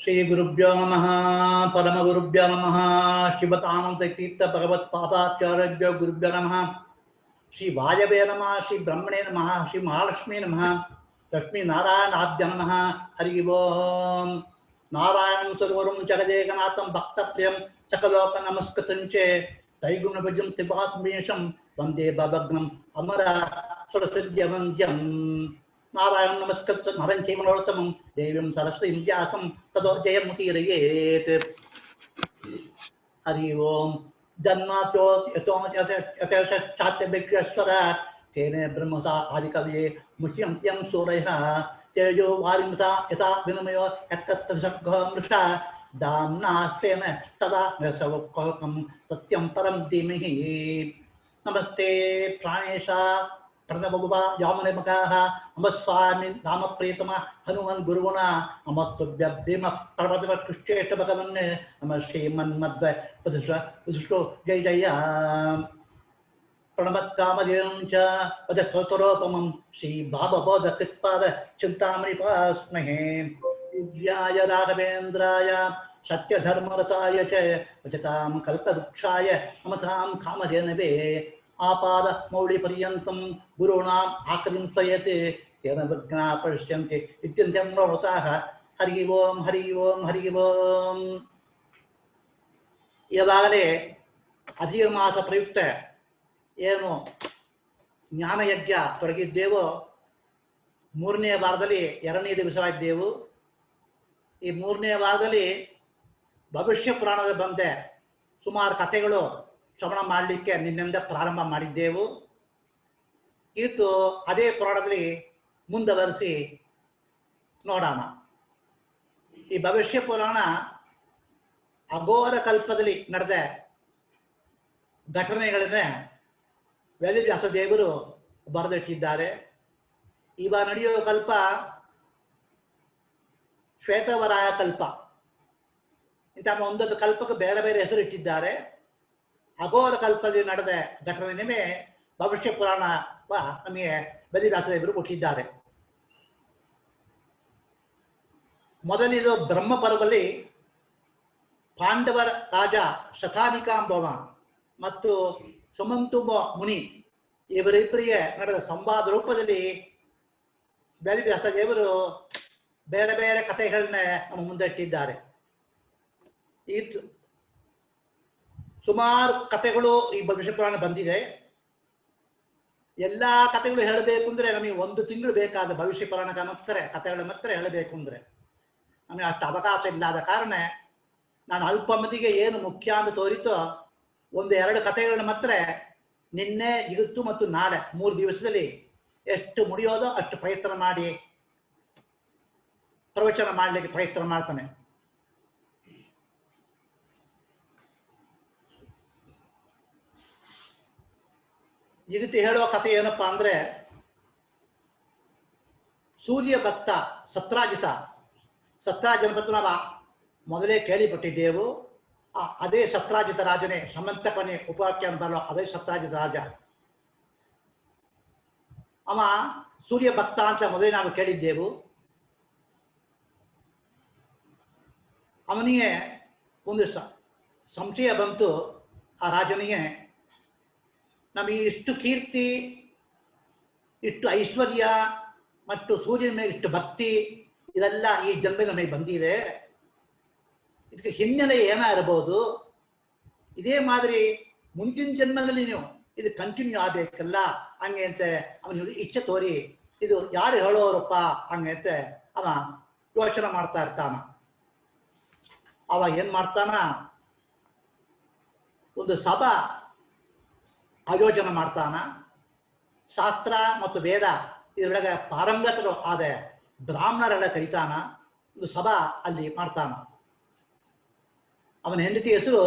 श्री गुरुभ्यो नमः परम गुरुभ्यो नमः शिवतानंद तीर्थ भगवत पादाचार्यभ्यो गुरुभ्यो नमः श्री वायवे नमः श्री ब्रह्मणे नमः श्री महालक्ष्मी नमः लक्ष्मी नारायणाभ्य नमः हरि ओम नारायणं सर्वं जगदेकनाथं भक्तप्रियं सकलोक नमस्कृतं च त्रैगुणभुजं त्रिपात्मेशं वन्दे भवग्नम् अमर सुरसिद्ध्यवन्द्यम् नारायण नमस्कृत नरं चैव नरोत्तमं देवीं सरस्वतीं व्यासं ततो जयमुदीरयेत् हरि ओम जन्माद्यो यतोऽन्यथाचात्यभिज्ञस्वर तेने ब्रह्मसा आदिकवये मुह्यन्त्यं सूरयः तेजो वारिमृता यथा विनिमयो यत्तत्र सर्गो मृषा दाम्ना स्वेन सदा निरसवक्कं सत्यं परं धीमहि नमस्ते प्राणेशा प्रणवबुबा यामनिमकाः अमस्वामी रामप्रियतम हनुमन् गुरुगुणा अमस्तुभ्य भीम पर्वतवत्कृष्टेष्ट भगवन् नमः श्रीमन्मध्व वसिष्ठो जय जय प्रणमत्कामधेनुं च वदस्तोत्तरोपमं श्रीभावबोधकृत्पाद चिन्तामणिपास्महे दिव्याय राघवेन्द्राय सत्यधर्मरताय च भजतां कल्पवृक्षाय नमतां कामधेनवे आपाद मौलिपर्यन्तं गुरूणाम् आकृतिं स्वयते तेन विघ्नाः पश्यन्ति इत्यन्तं मनोरथाः हरि ओम हरि ओम हरि ओम ಈಗಾಗಲೇ ಅಧಿಕ ಮಾಸ ಪ್ರಯುಕ್ತ ಏನು ಜ್ಞಾನಯಜ್ಞ ತೊಡಗಿದ್ದೇವೋ ಮೂರನೇ ವಾರದಲ್ಲಿ ಎರಡನೇ ದಿವಸವಾಗಿದ್ದೆವು ಈ ಮೂರನೇ ವಾರದಲ್ಲಿ ಭವಿಷ್ಯ ಪುರಾಣದ ಬಂದ ಸುಮಾರು ಕಥೆಗಳು ಶ್ರವಣ ಮಾಡಲಿಕ್ಕೆ ನಿನ್ನಿಂದ ಪ್ರಾರಂಭ ಮಾಡಿದ್ದೆವು ಇವತ್ತು ಅದೇ ಪುರಾಣದಲ್ಲಿ ಮುಂದುವರಿಸಿ ನೋಡೋಣ ಈ ಭವಿಷ್ಯ ಪುರಾಣ ಅಘೋರ ಕಲ್ಪದಲ್ಲಿ ನಡೆದ ಘಟನೆಗಳನ್ನೇ ವೇದವ್ಯಾಸ ದೇವರು ಬರೆದಿಟ್ಟಿದ್ದಾರೆ ಇವಾಗ ನಡೆಯೋ ಕಲ್ಪ ಶ್ವೇತವರಾಯ ಕಲ್ಪ ಇಂಥ ಒಂದೊಂದು ಕಲ್ಪಕ್ಕೆ ಬೇರೆ ಬೇರೆ ಹೆಸರು ಇಟ್ಟಿದ್ದಾರೆ ಅಘೋರ ಕಲ್ಪದಲ್ಲಿ ನಡೆದ ಘಟನೆನೇ ಭವಿಷ್ಯ ಪುರಾಣ ನಮಗೆ ವೇದವ್ಯಾಸ ದೇವರು ಕೊಟ್ಟಿದ್ದಾರೆ ಮೊದಲಿದು ಬ್ರಹ್ಮ ಪರ್ವದಲ್ಲಿ ಪಾಂಡವರ ರಾಜ ಶತಾನಿಕಾಂಬವ ಮತ್ತು ಸುಮಂತುಮ ಮುನಿ ಇವರಿಬ್ಬರಿಗೆ ನಡೆದ ಸಂವಾದ ರೂಪದಲ್ಲಿ ವೇದವ್ಯಾಸ ದೇವರು ಬೇರೆ ಬೇರೆ ಕಥೆಗಳನ್ನ ನಮ್ಮ ಮುಂದೆ ಇಟ್ಟಿದ್ದಾರೆ ಈ ಸುಮಾರು ಕಥೆಗಳು ಈ ಭವಿಷ್ಯ ಪುರಾಣ ಬಂದಿದೆ ಎಲ್ಲಾ ಕಥೆಗಳು ಹೇಳಬೇಕು ಅಂದ್ರೆ ನಮಗೆ ಒಂದು ತಿಂಗಳು ಬೇಕಾದ ಭವಿಷ್ಯ ಪುರಾಣದ ಮಾತ್ರ ಕಥೆಗಳ ಮಾತ್ರ ಹೇಳಬೇಕು ಅಂದ್ರೆ ನಮಗೆ ಅಷ್ಟು ಅವಕಾಶ ಇಲ್ಲದ ಕಾರಣ ನಾನು ಅಲ್ಪ ಮಂದಿಗೆ ಏನು ಮುಖ್ಯ ಅಂತ ತೋರಿತೋ ಒಂದು ಎರಡು ಕಥೆಗಳನ್ನ ಮಾತ್ರ ನಿನ್ನೆ ಇವತ್ತು ಮತ್ತು ನಾಳೆ 3 ದಿವಸದಲ್ಲಿ ಎಷ್ಟು ಮುಡಿಯೋದೋ ಅಷ್ಟು ಪ್ರಯತ್ನ ಮಾಡಿ ಪ್ರವಚನ ಮಾಡಲಿಕ್ಕೆ ಪ್ರಯತ್ನ ಮಾಡ್ತಾನೆ ಇವತ್ತು ಹೇಳುವ ಕಥೆ ಏನಪ್ಪಾ ಅಂದ್ರೆ ಸೂರ್ಯ ಭಕ್ತ ಸತ್ರಾಜಿತ ನಾವು ಮೊದಲೇ ಕೇಳಿಪಟ್ಟಿದ್ದೆವು ಅದೇ ಸತ್ರಾಜಿತ ರಾಜನೇ ಸಮಂತಕನೇ ಉಪಾಖ್ಯಾನ ಬರಲು ಅದೇ ಸತ್ರಾಜಿತ ರಾಜ ಅವ ಸೂರ್ಯ ಭಕ್ತ ಅಂತ ಮೊದಲೇ ನಾವು ಕೇಳಿದ್ದೆವು ಅವನಿಗೆ ಒಂದು ಸಂಶಯ ಬಂತು ಆ ರಾಜನಿಗೆ ನಮಗೆ ಇಷ್ಟು ಕೀರ್ತಿ ಇಷ್ಟು ಐಶ್ವರ್ಯ ಮತ್ತು ಸೂರ್ಯನ ಮೇಲೆ ಇಷ್ಟು ಭಕ್ತಿ ಇದೆಲ್ಲ ಈ ಜನ್ಮ ನಮಗೆ ಬಂದಿದೆ ಇದಕ್ಕೆ ಹಿನ್ನೆಲೆ ಏನಾಗಿರಬಹುದು ಇದೇ ಮಾದರಿ ಮುಂದಿನ ಜನ್ಮದಲ್ಲಿ ನೀವು ಇದು ಕಂಟಿನ್ಯೂ ಆಗಬೇಕಲ್ಲ ಹಂಗೆ ಅಂತ ಅವನಿಗೆ ಇಚ್ಛೆ ತೋರಿ ಇದು ಯಾರು ಹೇಳೋರಪ್ಪ ಹಂಗೆ ಅಂತ ಅವ ಯೋಚನೆ ಮಾಡ್ತಾ ಇರ್ತಾನ ಅವ ಏನ್ ಮಾಡ್ತಾನ ಒಂದು ಸಭಾ ಆಯೋಜನೆ ಮಾಡ್ತಾನ ಶಾಸ್ತ್ರ ಮತ್ತು ವೇದ ಇದರೊಳಗೆ ಪಾರಂಗತರು ಆದ ಬ್ರಾಹ್ಮಣರೆಲ್ಲ ಕರೀತಾನ ಒಂದು ಸಭಾ ಅಲ್ಲಿ ಮಾಡ್ತಾನ ಅವನ ಹೆಂಡತಿ ಹೆಸರು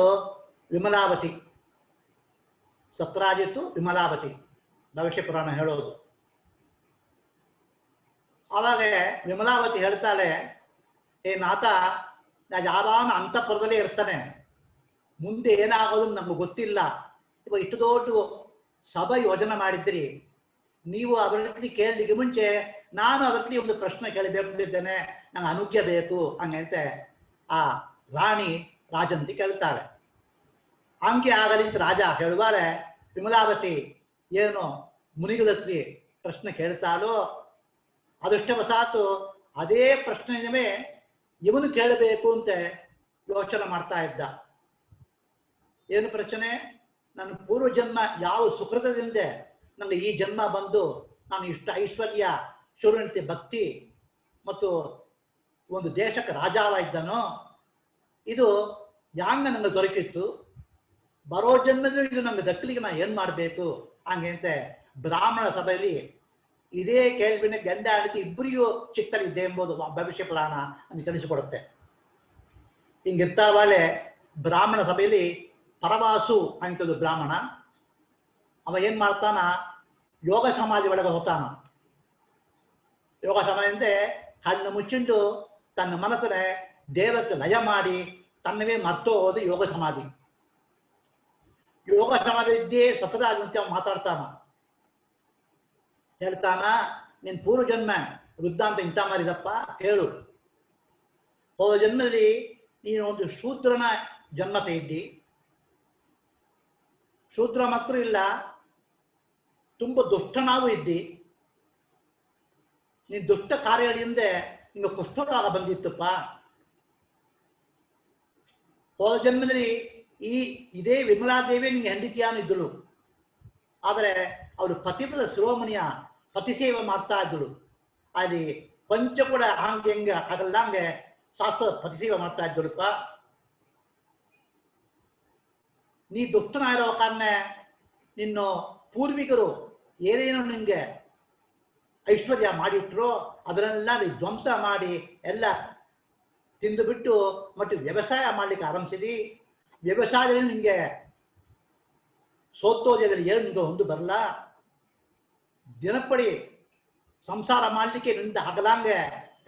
ವಿಮಲಾವತಿ ಸತ್ರಾಜಿತ್ತು ವಿಮಲಾವತಿ ಭವಿಷ್ಯ ಪುರಾಣ ಹೇಳೋದು ಆವಾಗ ವಿಮಲಾವತಿ ಹೇಳ್ತಾಳೆ ಏ ನಾಥ ನಾ ಯಾವಾನ ಅಂತಃಪುರದಲ್ಲೇ ಇರ್ತಾನೆ ಮುಂದೆ ಏನಾಗೋದು ನಮ್ಗೆ ಗೊತ್ತಿಲ್ಲ ಇವಾಗ ಇಷ್ಟು ದೊಡ್ಡ ಸಭೆ ಯೋಜನೆ ಮಾಡಿದ್ರಿ ನೀವು ಅವರಲ್ಲಿ ಕೇಳಲಿಕ್ಕೆ ಮುಂಚೆ ನಾನು ಅವರಲ್ಲಿ ಒಂದು ಪ್ರಶ್ನೆ ಕೇಳಬೇಕು ಅಂತಿದ್ದೇನೆ ನಂಗೆ ಅನುಜ್ಞೆ ಬೇಕು ಹಂಗಂತೆ ಆ ರಾಣಿ ರಾಜಂತಿ ಕೇಳ್ತಾಳೆ. ಹಂಗೆ ಆಗಲಿ ಅಂತ ರಾಜ ಹೇಳುವಾರೆ ವಿಮಲಾವತಿ ಏನು ಮುನಿಗಳ ಹತ್ರ ಪ್ರಶ್ನೆ ಕೇಳ್ತಾಳೋ ಅದೃಷ್ಟವಶಾತು ಅದೇ ಪ್ರಶ್ನೆಯೇ ಇವನು ಕೇಳಬೇಕು ಅಂತ ಯೋಚನೆ ಮಾಡ್ತಾ ಇದ್ದ. ಏನು ಪ್ರಶ್ನೆ? ನನ್ನ ಪೂರ್ವ ಜನ್ಮ ಯಾವ ಸುಕೃತದಿಂದ ನನಗೆ ಈ ಜನ್ಮ ಬಂದು ನಾನು ಇಷ್ಟ ಐಶ್ವರ್ಯ ಶೂರ್ಯನತೆ ಭಕ್ತಿ ಮತ್ತು ಒಂದು ದೇಶಕ್ಕೆ ರಾಜಾವಾಗಿದ್ದನೋ ಇದು ಯಾಂಗ ನನಗೆ ದೊರಕಿತ್ತು, ಬರೋ ಜನ್ಮದಲ್ಲಿ ಇದು ನನಗೆ ದಕ್ಕಲಿಗೆ ನಾನು ಏನು ಮಾಡಬೇಕು ಹಂಗೆ ಅಂತ ಬ್ರಾಹ್ಮಣ ಸಭೆಯಲ್ಲಿ ಇದೇ ಕೇಳ್ಬಿನ ಗಂಡ ಹೆಂಡತಿ ಇಬ್ಬರಿಗೂ ಚಿಕ್ಕಲಿದೆ ಎಂಬುದು ಭವಿಷ್ಯ ಪುರಾಣ ನಮಗೆ ತಿಳಿಸಿಕೊಡುತ್ತೆ. ಹಿಂಗಿರ್ತಾವಳೆ ಬ್ರಾಹ್ಮಣ ಸಭೆಯಲ್ಲಿ ಪರವಾಸು ಅಂತದ್ದು ಬ್ರಾಹ್ಮಣ. ಅವ ಏನ್ ಮಾಡ್ತಾನ, ಯೋಗ ಸಮಾಧಿ ಒಳಗೆ ಹೋಗ್ತಾನ. ಯೋಗ ಸಮಾಧಿ ಅಂದ್ರೆ ಕಣ್ಣು ಮುಚ್ಚಿಂಡು ತನ್ನ ಮನಸ್ಸನ್ನೇ ದೇವಕ್ಕೆ ಲಯ ಮಾಡಿ ತನ್ನವೇ ಮರ್ತೋ ಹೋದು ಯೋಗ ಸಮಾಧಿ. ಯೋಗ ಸಮಾಧಿ ಇದ್ದೇ ಸತರಾದಂತೆ ಅವ ಮಾತಾಡ್ತಾನ. ಹೇಳ್ತಾನ, ನಿನ್ ಪೂರ್ವ ಜನ್ಮ ವೃದ್ಧಾಂತ ಇಂಥ ಮಾಡಿದಪ್ಪ ಕೇಳು. ಹೋದ ಜನ್ಮದಲ್ಲಿ ನೀನು ಒಂದು ಶೂದ್ರನ ಜನ್ಮತೆ ಇದ್ದಿ. ಶೂದ್ರ ಮಾತ್ರ ಇಲ್ಲ, ತುಂಬ ದುಷ್ಟನಾಗೂ ಇದ್ದಿ. ನೀನ್ ದುಷ್ಟ ಕಾರ್ಯಗಳಿಂದ ನಿಂಗೆ ಕುಷ್ಠರೋಗ ಬಂದಿತ್ತಪ್ಪ. ಹೋದ ಜನ್ಮದಲ್ಲಿ ಇದೇ ವಿಮಲಾದೇವಿ ನಿಂಗೆ ಹೆಂಡತಿಯಾನು ಇದ್ದಳು. ಆದರೆ ಅವರು ಪತಿಪದ ಶಿರೋಮಣಿಯ ಪತಿಸೇವೆ ಮಾಡ್ತಾ ಇದ್ದಳು. ಅಲ್ಲಿ ಕೊಂಚ ಕೂಡ ಹಂಗೆ ಹೆಂಗೆ ಆಗಲ್ಲ ಹಂಗೆ ಶಾಸ್ತ್ರದ ಪತಿಸೇವೆ ಮಾಡ್ತಾ ಇದ್ದಳುಪ್ಪ. ನೀ ದುಷ್ಟನಾಗಿರೋ ಕಾರಣ ನಿನ್ನ ಪೂರ್ವಿಕರು ಏನೇನು ನಿಂಗೆ ಐಶ್ವರ್ಯ ಮಾಡಿಟ್ರು ಅದನ್ನೆಲ್ಲ ನೀ ಧ್ವಂಸ ಮಾಡಿ ಎಲ್ಲ ತಿಂದು ಬಿಟ್ಟು ಮತ್ತು ವ್ಯವಸಾಯ ಮಾಡ್ಲಿಕ್ಕೆ ಆರಂಭಿಸಿದಿ. ವ್ಯವಸಾಯದಲ್ಲಿ ನಿಂಗೆ ಸೋತೋದ್ಯದಲ್ಲಿ ಏನು ನಿಂಗೆ ಹೊಂದು ಬರಲ್ಲ. ದಿನಪಡಿ ಸಂಸಾರ ಮಾಡಲಿಕ್ಕೆ ನಿಂದ ಹಗಲಾಂಗೆ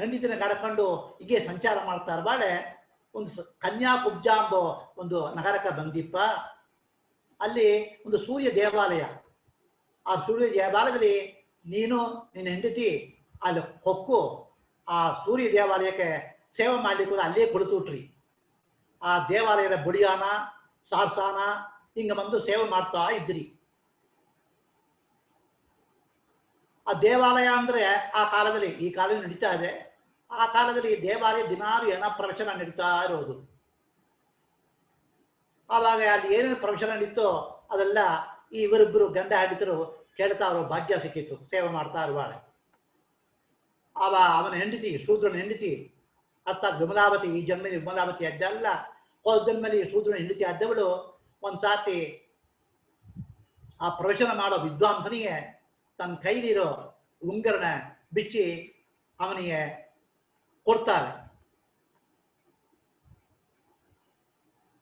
ಹೆಂಡತಿನ ಕರ್ಕೊಂಡು ಹೀಗೆ ಸಂಚಾರ ಮಾಡ್ತಾ ಇರುವಾಗಲೇ ಒಂದು ಕನ್ಯಾಕುಬ್ಜ ಎಂಬ ಒಂದು ನಗರಕ್ಕೆ ಬಂದಿಪ್ಪ. ಅಲ್ಲಿ ಒಂದು ಸೂರ್ಯ ದೇವಾಲಯ. ಆ ಸೂರ್ಯ ದೇವಾಲಯದಲ್ಲಿ ನೀನು ನಿನ್ನ ಹೆಂಡತಿ ಅಲ್ಲಿ ಹೊಕ್ಕು ಆ ಸೂರ್ಯ ದೇವಾಲಯಕ್ಕೆ ಸೇವೆ ಮಾಡ್ಲಿಕ್ಕೆ ಅಲ್ಲೇ ಕುಳಿತುಟ್ರಿ. ಆ ದೇವಾಲಯದ ಬುಡಿಯಾನ ಸಾರ್ಸಾನ ಹಿಂಗೆ ಬಂದು ಸೇವೆ ಮಾಡ್ತಾ ಇದ್ರಿ. ಆ ದೇವಾಲಯ ಅಂದ್ರೆ ಆ ಕಾಲದಲ್ಲಿ, ಈ ಕಾಲದಲ್ಲಿ ನಡೀತಾ ಇದೆ. ಆ ಕಾಲದಲ್ಲಿ ದೇವಾಲಯ ದಿನಾರು ಏನೋ ಪ್ರವಚನ ನಡೀತಾ ಇರೋದು. ಆವಾಗ ಅಲ್ಲಿ ಏನೇನು ಪ್ರವಚನ ನಡೀತೋ ಅದೆಲ್ಲ ಈ ಇವರಿಬ್ಬರು ಗಂಡ ಹೆಂಡತಿರು ಕೇಳ್ತಾ ಇರೋ ಭಾಗ್ಯ ಸಿಕ್ಕಿತ್ತು ಸೇವೆ ಮಾಡ್ತಾ ಇರುವಾಗ. ಅವನ ಹೆಂಡತಿ ಶೂದ್ರನ ಹೆಂಡತಿ ಅತ್ತ ವಿಮಲಾವತಿ, ಈ ಜನ್ಮದಲ್ಲಿ ವಿಮಲಾವತಿ ಅದ್ದಲ್ಲ, ಹೋದ ಜನ್ಮದಲ್ಲಿ ಶೂದ್ರನ ಹೆಂಡತಿ ಅದ್ದವಳು ಒಂದ್ಸಾತಿ ಆ ಪ್ರವಚನ ಮಾಡೋ ವಿದ್ವಾಂಸನಿಗೆ ತನ್ನ ಕೈಲಿರೋ ಉಂಗರನ ಬಿಚ್ಚಿ ಅವನಿಗೆ ಕೊಡ್ತಾರೆ.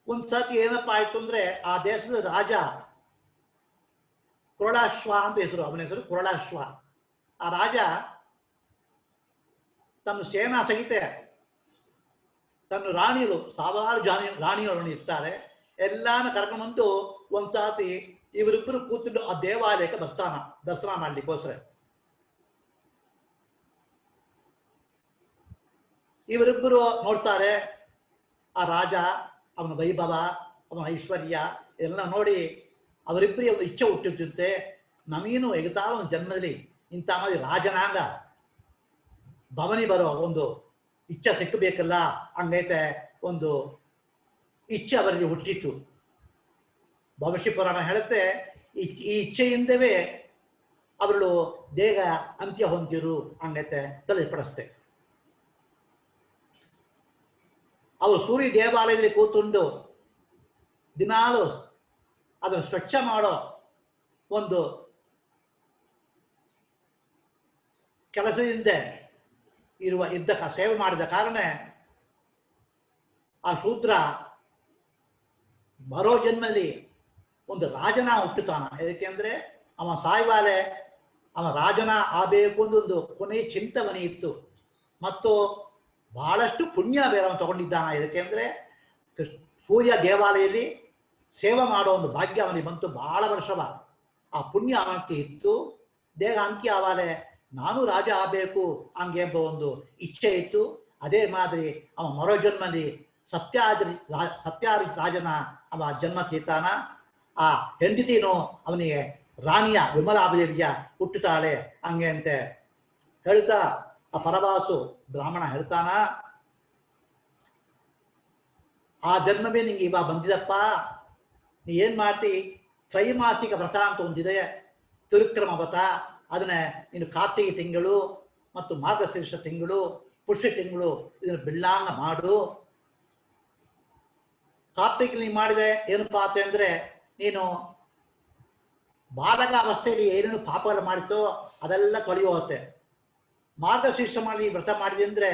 ಒಂದ್ಸತಿ ಏನಪ್ಪಾ ಆಯ್ತು ಅಂದ್ರೆ ಆ ದೇಶದ ರಾಜ ಕುರಳಾಶ್ವ ಅಂತ ಹೆಸರು, ಅವನ ಹೆಸರು ಕುರಳಾಶ್ವ. ಆ ರಾಜ ತನ್ನ ಸೇನಾ ಸಹಿತ ತನ್ನ ರಾಣಿಯರು ಸಾವಿರಾರು ರಾಣಿಯರು ಇರ್ತಾರೆ ಎಲ್ಲಾನ ಕರ್ಕೊಂಡ್ಬಂದು ಒಂದ್ಸಾತಿ ಇವರಿಬ್ಬರು ಕೂತ್ಕೊಂಡು ಆ ದೇವಾಲಯಕ್ಕೆ ಬರ್ತಾನ ದರ್ಶನ ಮಾಡ್ಲಿಕ್ಕೋಸ್ಕರ. ಇವರಿಬ್ಬರು ನೋಡ್ತಾರೆ ಆ ರಾಜ, ಅವನ ವೈಭವ, ಅವನ ಐಶ್ವರ್ಯ ಎಲ್ಲ ನೋಡಿ ಅವರಿಬ್ಬರಿಗೆ ಒಂದು ಇಚ್ಛೆ ಹುಟ್ಟಿದ್ದಂತೆ, ನಮೀನು ಎಗತಾರ ಒಂದು ಜನ್ಮದಲ್ಲಿ ಇಂಥ ಮಾಡಿ ರಾಜನಾಂಗ ಭವನಿ ಬರೋ ಒಂದು ಇಚ್ಛೆ ಸಿಕ್ಕಬೇಕಲ್ಲ ಹಂಗೈತೆ ಒಂದು ಇಚ್ಛೆ ಅವರಿಗೆ ಹುಟ್ಟಿತ್ತು. ಭವಿಷ್ಯ ಪುರಾಣ ಹೇಳುತ್ತೆ ಈ ಇಚ್ಛೆಯಿಂದವೇ ಅವಳು ದೇಹ ಅಂತ್ಯ ಹೊಂದಿರು ಹಂಗೈತೆ ತಿಳಿಸ್ಪಡಿಸ್ತೆ. ಅವರು ಸೂರ್ಯ ದೇವಾಲಯದಲ್ಲಿ ಕೂತುಂಡು ದಿನಾಲು ಅದನ್ನು ಸ್ವಚ್ಛ ಮಾಡೋ ಒಂದು ಕೆಲಸದಿಂದ ಇದ್ದ ಸೇವೆ ಮಾಡಿದ ಕಾರಣ ಆ ಶೂದ್ರ ಬರೋ ಜನ್ಮದಲ್ಲಿ ಒಂದು ರಾಜನ ಹುಟ್ಟುತ್ತಾನ. ಯಾಕೆಂದ್ರೆ ಅವ ಸಾಯ್ವಾಲೆ ಅವ ರಾಜನ ಆಗಬೇಕು ಒಂದು ಕೊನೆ ಚಿಂತವನೆ ಇತ್ತು ಮತ್ತು ಬಹಳಷ್ಟು ಪುಣ್ಯ ಬೇರೆ ಅವನು ತಗೊಂಡಿದ್ದಾನ. ಯಾಕೆಂದ್ರೆ ಸೂರ್ಯ ದೇವಾಲಯದಲ್ಲಿ ಸೇವೆ ಮಾಡೋ ಒಂದು ಭಾಗ್ಯ ಅವನಿಗೆ ಬಂತು ಬಹಳ ವರ್ಷವ. ಆ ಪುಣ್ಯ ಅವನಿಗೆ ಇತ್ತು. ದೇಹ ಅಂತ್ಯ ಆವಾಲೆ ನಾನು ರಾಜ ಆಗಬೇಕು ಹಂಗೆ ಎಂಬ ಒಂದು ಇಚ್ಛೆ ಇತ್ತು. ಅದೇ ಮಾದರಿ ಅವ ಮರೋ ಜನ್ಮದಲ್ಲಿ ಸತ್ಯಾರಿ ರಾಜನ ಅವ ಜನ್ಮ ತೀರ್ತಾನ. ಆ ಹೆಂಡತಿನೂ ಅವನಿಗೆ ರಾಣಿಯ ವಿಮಲಾದೇವಿಯ ಹುಟ್ಟುತ್ತಾಳೆ. ಹಂಗೆ ಅಂತೆ ಹೇಳ್ತಾ ಆ ಪರಭಾಸು ಬ್ರಾಹ್ಮಣ ಹೇಳ್ತಾನ, ಆ ಜನ್ಮವೇ ನಿಂಗೆ ಇವಾಗ ಬಂದಿದಪ್ಪ, ನೀ ಏನ್ ಮಾಡ್ತಿ, ತ್ರೈಮಾಸಿಕ ವ್ರತ ಅಂತ ಒಂದಿದೆ, ತಿರುಕ್ರಮ ವ್ರತ. ಅದನ್ನ ನೀನು ಕಾರ್ತಿಕ ತಿಂಗಳು ಮತ್ತು ಮಾರ್ಗಶೀರ್ಷ ತಿಂಗಳು, ಪುಷ್ಯ ತಿಂಗಳು ಇದನ್ನು ಬಿಳ್ಳಾಂಗ ಮಾಡು. ಕಾರ್ತಿಕ ನೀನು ಮಾಡಿದೆ ಏನಪ್ಪಾ ಅಂತ ಅಂದ್ರೆ, ನೀನು ಬಾಲಕ ಅವಸ್ಥೆಯಲ್ಲಿ ಏನೇನು ಪಾಪಗಳು ಮಾಡಿತೋ ಅದೆಲ್ಲ ತೊಳೆಯುತ್ತೆ. ಮಾರ್ಗಶೀರ್ಷ ಮಾಡಿ ವ್ರತ ಮಾಡಿದೆ ಅಂದ್ರೆ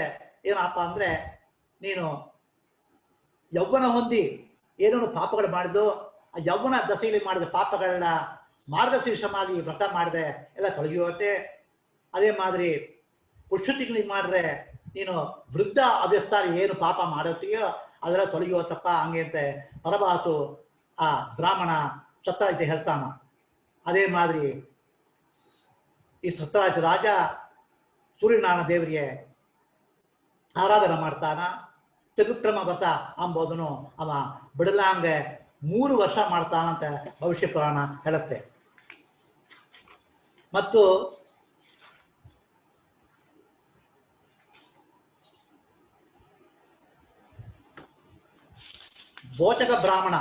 ಏನಪ್ಪ ಅಂದ್ರೆ, ನೀನು ಯೌವನ ಹೊಂದಿ ಏನೇನು ಪಾಪಗಳು ಮಾಡಿದ್ದು ಆ ಯೌವನ ದಶೆಯಲ್ಲಿ ಮಾಡಿದ ಪಾಪಗಳನ್ನ ಮಾರ್ಗಶೀರ್ಷ ಮಾಡಿ ವ್ರತ ಮಾಡಿದೆ ಎಲ್ಲ ತೊಲಗಿಯುತ್ತೆ. ಅದೇ ಮಾದರಿ ಪುಷ್ಯ ತಿಂಗಳಿಗೆ ಮಾಡಿದ್ರೆ ನೀನು ವೃದ್ಧ ಅವ್ಯಸ್ತಾರಿ ಏನು ಪಾಪ ಮಾಡುತ್ತೀಯೋ ಅದೆಲ್ಲ ತೊಲಗಿಯುತ್ತಪ್ಪ. ಹಂಗೆ ಅಂತ ಪರಭಾಸು ಆ ಬ್ರಾಹ್ಮಣ ಸತ್ಯರಾಜ ಹೇಳ್ತಾನ. ಅದೇ ಮಾದರಿ ಈ ಸತ್ಯರಾಜ ರಾಜ ಸೂರ್ಯನಾರಾಯಣ ದೇವರಿಗೆ ಆರಾಧನೆ ಮಾಡ್ತಾನ. ತ್ರಿವಿಕ್ರಮ ವ್ರತ ಅಂಬೋದನ್ನು ಅವ ಬಿಡಲಾಂಗೆ 3 ವರ್ಷ ಮಾಡ್ತಾನಂತ ಭವಿಷ್ಯ ಪುರಾಣ ಹೇಳುತ್ತೆ. ಮತ್ತು ಭೋಚಕ ಬ್ರಾಹ್ಮಣ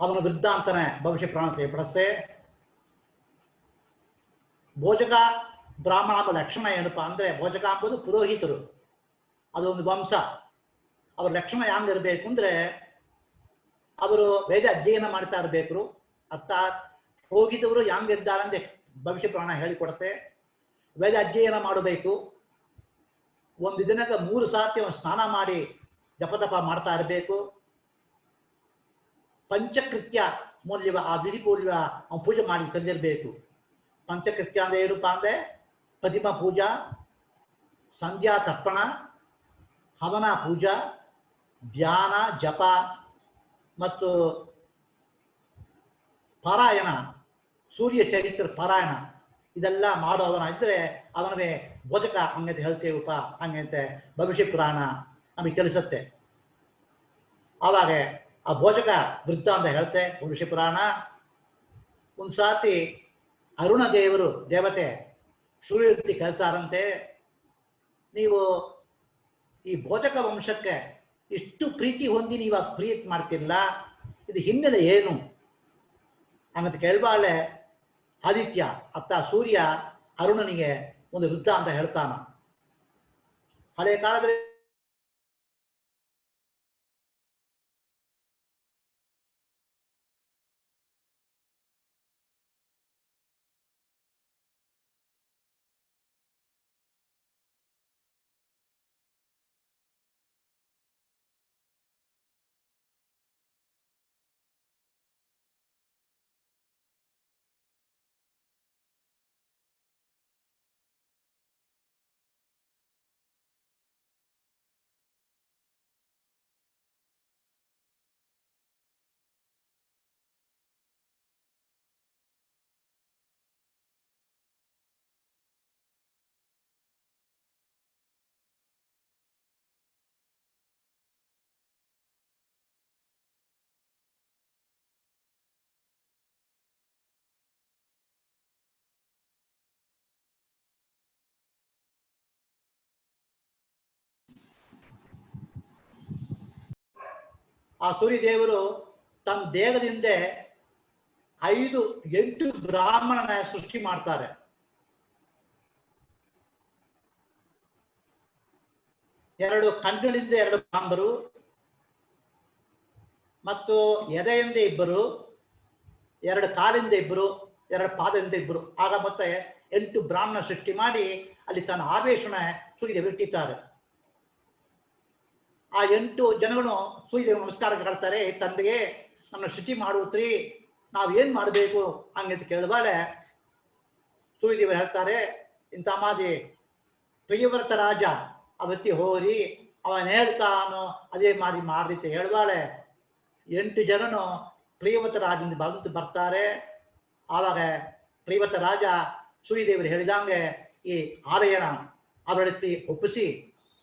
ಅವನ ವೃದ್ಧ ಅಂತಾನೆ ಭವಿಷ್ಯ ಪುರಾಣ ತಿಳಿಪಡಿಸುತ್ತೆ. ಭೋಜಕ ಬ್ರಾಹ್ಮಣ ಎಂಬ ಲಕ್ಷಣ ಏನಪ್ಪಾ ಅಂದ್ರೆ, ಭೋಜಕ ಎಂಬುದು ಪುರೋಹಿತರು, ಅದೊಂದು ವಂಶ. ಅವ್ರ ಲಕ್ಷಣ ಹೆಂಗಿರ್ಬೇಕು ಅಂದ್ರೆ, ಅವರು ವೇದ ಅಧ್ಯಯನ ಮಾಡ್ತಾ ಇರಬೇಕು. ಅರ್ಥಾತ್ ಹೋಗಿದವರು ಹೆಂಗಿದ್ದಾರೆ ಅಂತ ಭವಿಷ್ಯ ಪುರಾಣ ಹೇಳಿಕೊಡುತ್ತೆ. ವೇದ ಅಧ್ಯಯನ ಮಾಡಬೇಕು. ಒಂದು ದಿನಕ್ಕೆ 3 ಸಾತಿ ಸ್ನಾನ ಮಾಡಿ ಜಪತಪ ಮಾಡ್ತಾ ಇರಬೇಕು. ಪಂಚಕೃತ್ಯ ಮೌಲ್ಯವ ಆ ವಿಧಿ ಪೂರ್ವ ಅವನು ಪೂಜೆ ಮಾಡಿ ತಂದಿರಬೇಕು. ಪಂಚಕೃತ್ಯ ಅಂದ್ರೆ ಏನಪ್ಪ ಅಂದ್ರೆ, ಪ್ರತಿಮಾ ಪೂಜಾ, ಸಂಧ್ಯಾ ತರ್ಪಣ, ಹವನ ಪೂಜಾ, ಧ್ಯಾನ ಜಪ ಮತ್ತು ಪಾರಾಯಣ, ಸೂರ್ಯ ಚರಿತ್ರ ಪಾರಾಯಣ ಇದೆಲ್ಲ ಮಾಡೋದನ್ನ ಇದ್ರೆ ಅವನಿಗೆ ಭೋಜಕ ಹಂಗಂತ ಹೇಳ್ತೇವಪ್ಪ. ಹಂಗಂತೆ ಭವಿಷ್ಯ ಪುರಾಣ ನಮಗೆ ತಿಳಿಸುತ್ತೆ. ಆವಾಗ ಆ ಭೋಜಕ ವೃದ್ಧ ಅಂತ ಹೇಳ್ತೆ ಭವಿಷ್ಯ ಪುರಾಣ. ಒಂದು ಸಾತಿ ಅರುಣ ದೇವರು ದೇವತೆ ಸೂರ್ಯತಿ ಕೇಳ್ತಾರಂತೆ, ನೀವು ಈ ಭೋಜಕ ವಂಶಕ್ಕೆ ಇಷ್ಟು ಪ್ರೀತಿ ಹೊಂದಿ ನೀವು ಪ್ರೀತಿ ಮಾಡ್ತಿರಲ್ಲ, ಇದು ಹಿನ್ನೆಲೆ ಏನು ಹಂಗಂತ ಕೇಳ್ಬಾಳೆ. ಆದಿತ್ಯ ಅತ್ತ ಸೂರ್ಯ ಅರುಣನಿಗೆ ಒಂದು ವೃದ್ಧ ಅಂತ ಹೇಳ್ತಾನ. ಹಳೆಯ ಕಾಲದಲ್ಲಿ ಆ ಸೂರ್ಯದೇವರು ತನ್ನ ದೇಹದಿಂದ 5-8 ಬ್ರಾಹ್ಮಣನ ಸೃಷ್ಟಿ ಮಾಡ್ತಾರೆ. ಎರಡು ಕಣ್ಣುಗಳಿಂದ 2 ಬ್ರಾಹ್ಮಣರು ಮತ್ತು ಎದೆಯಿಂದ 2, 2 ಕಾಲಿಂದ 2, 2 ಪಾದದಿಂದ 2, ಆಗ ಮತ್ತೆ 8 ಬ್ರಾಹ್ಮಣ ಸೃಷ್ಟಿ ಮಾಡಿ ಅಲ್ಲಿ ತನ್ನ ಆವೇಶನ ಸೂರ್ಯದೇವರು ಇಟ್ಟಿದ್ದಾರೆ. ಆ 8 ಜನಗಳು ಸೂರ್ಯದೇವರು ನಮಸ್ಕಾರ ಮಾಡ್ತಾರೆ, ತಂದೆಗೆ ನಮ್ಮ ಸೃಷ್ಟಿ ಮಾಡುತ್ರಿ, ನಾವೇನ್ ಮಾಡಬೇಕು ಹಂಗಂತ ಕೇಳುವಾಳೆ ಸೂರ್ಯದೇವರು ಹೇಳ್ತಾರೆ, ಇಂಥ ಮಾದಿ ಪ್ರಿಯವ್ರತ ರಾಜ ಅವತ್ತಿ ಹೋರಿ ಅವನ ಹೇಳ್ತಾನೋ ಅದೇ ಮಾಡಿ ಅಂತ ಹೇಳುವಾಳೆ 8 ಜನನು ಪ್ರಿಯವ್ರತ ರಾಜದಿಂದ ಬಂದು ಬರ್ತಾರೆ. ಆವಾಗ ಪ್ರಿಯವ್ರತ ರಾಜ ಸೂರ್ಯದೇವರು ಹೇಳಿದಂಗೆ ಈ ಆಲಯನ ಅವರತ್ತಿ ಒಪ್ಪಿಸಿ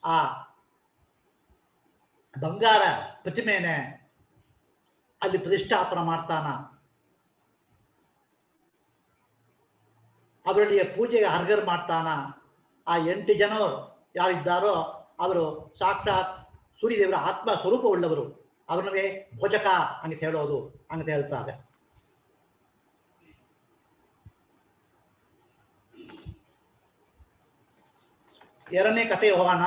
ಆ ಬಂಗಾರ ಪ್ರತಿಮೆನೆ ಅಲ್ಲಿ ಪ್ರತಿಷ್ಠಾಪನ ಮಾಡ್ತಾನ. ಅವರಲ್ಲಿ ಪೂಜೆಗೆ ಹರ್ಗರ್ ಮಾಡ್ತಾನ. ಆ 8 ಜನ ಯಾರಿದ್ದಾರೋ ಅವರು ಸಾಕ್ಷಾತ್ ಸೂರ್ಯದೇವರ ಆತ್ಮ ಸ್ವರೂಪವುಳ್ಳವರು. ಅವರನ್ನೇ ಭೋಜಕ ಅಂತ ಹೇಳೋದು ಅಂತ ಹೇಳ್ತಾರೆ. ಎರಡನೇ ಕಥೆ ಹೋಗೋಣ.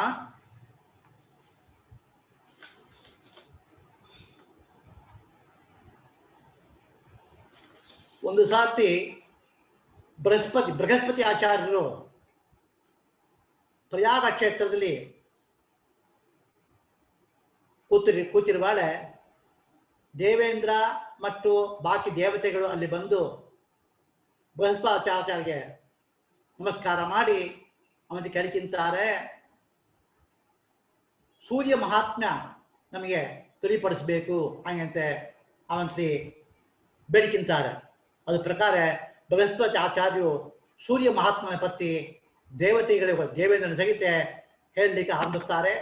ಒಂದು ಸಾರ್ತಿ ಬೃಹಸ್ಪತಿ ಆಚಾರ್ಯರು ಪ್ರಯಾಗ ಕ್ಷೇತ್ರದಲ್ಲಿ ಕೂತಿರುವಾಳೆ ದೇವೇಂದ್ರ ಮತ್ತು ಬಾಕಿ ದೇವತೆಗಳು ಅಲ್ಲಿ ಬಂದು ಬೃಹಸ್ಪತಿ ಆಚಾರ್ಯಗೆ ನಮಸ್ಕಾರ ಮಾಡಿ ಅವನಿಗೆ ಕೇಳ್ತಿಂತಾರೆ, ಸೂರ್ಯ ಮಹಾತ್ಮ್ಯ ನಮಗೆ ತಿಳಿಪಡಿಸಬೇಕು ಹಂಗಂತೆ ಅವಂತಿ ಬೇಡಿಕಿಂತಾರೆ. ಅದ್ರ ಪ್ರಕಾರ ಬೃಹಸ್ಪತಿ ಆಚಾರ್ಯರು ಸೂರ್ಯ ಮಹಾತ್ಮನ ಪತ್ತಿ ದೇವತೆಗಳಿಗೆ ದೇವೇಂದ್ರನ ಸಹಿತ ಹೇಳಲಿಕ್ಕೆ ಆರಂಭಿಸ್ತಾರೆ.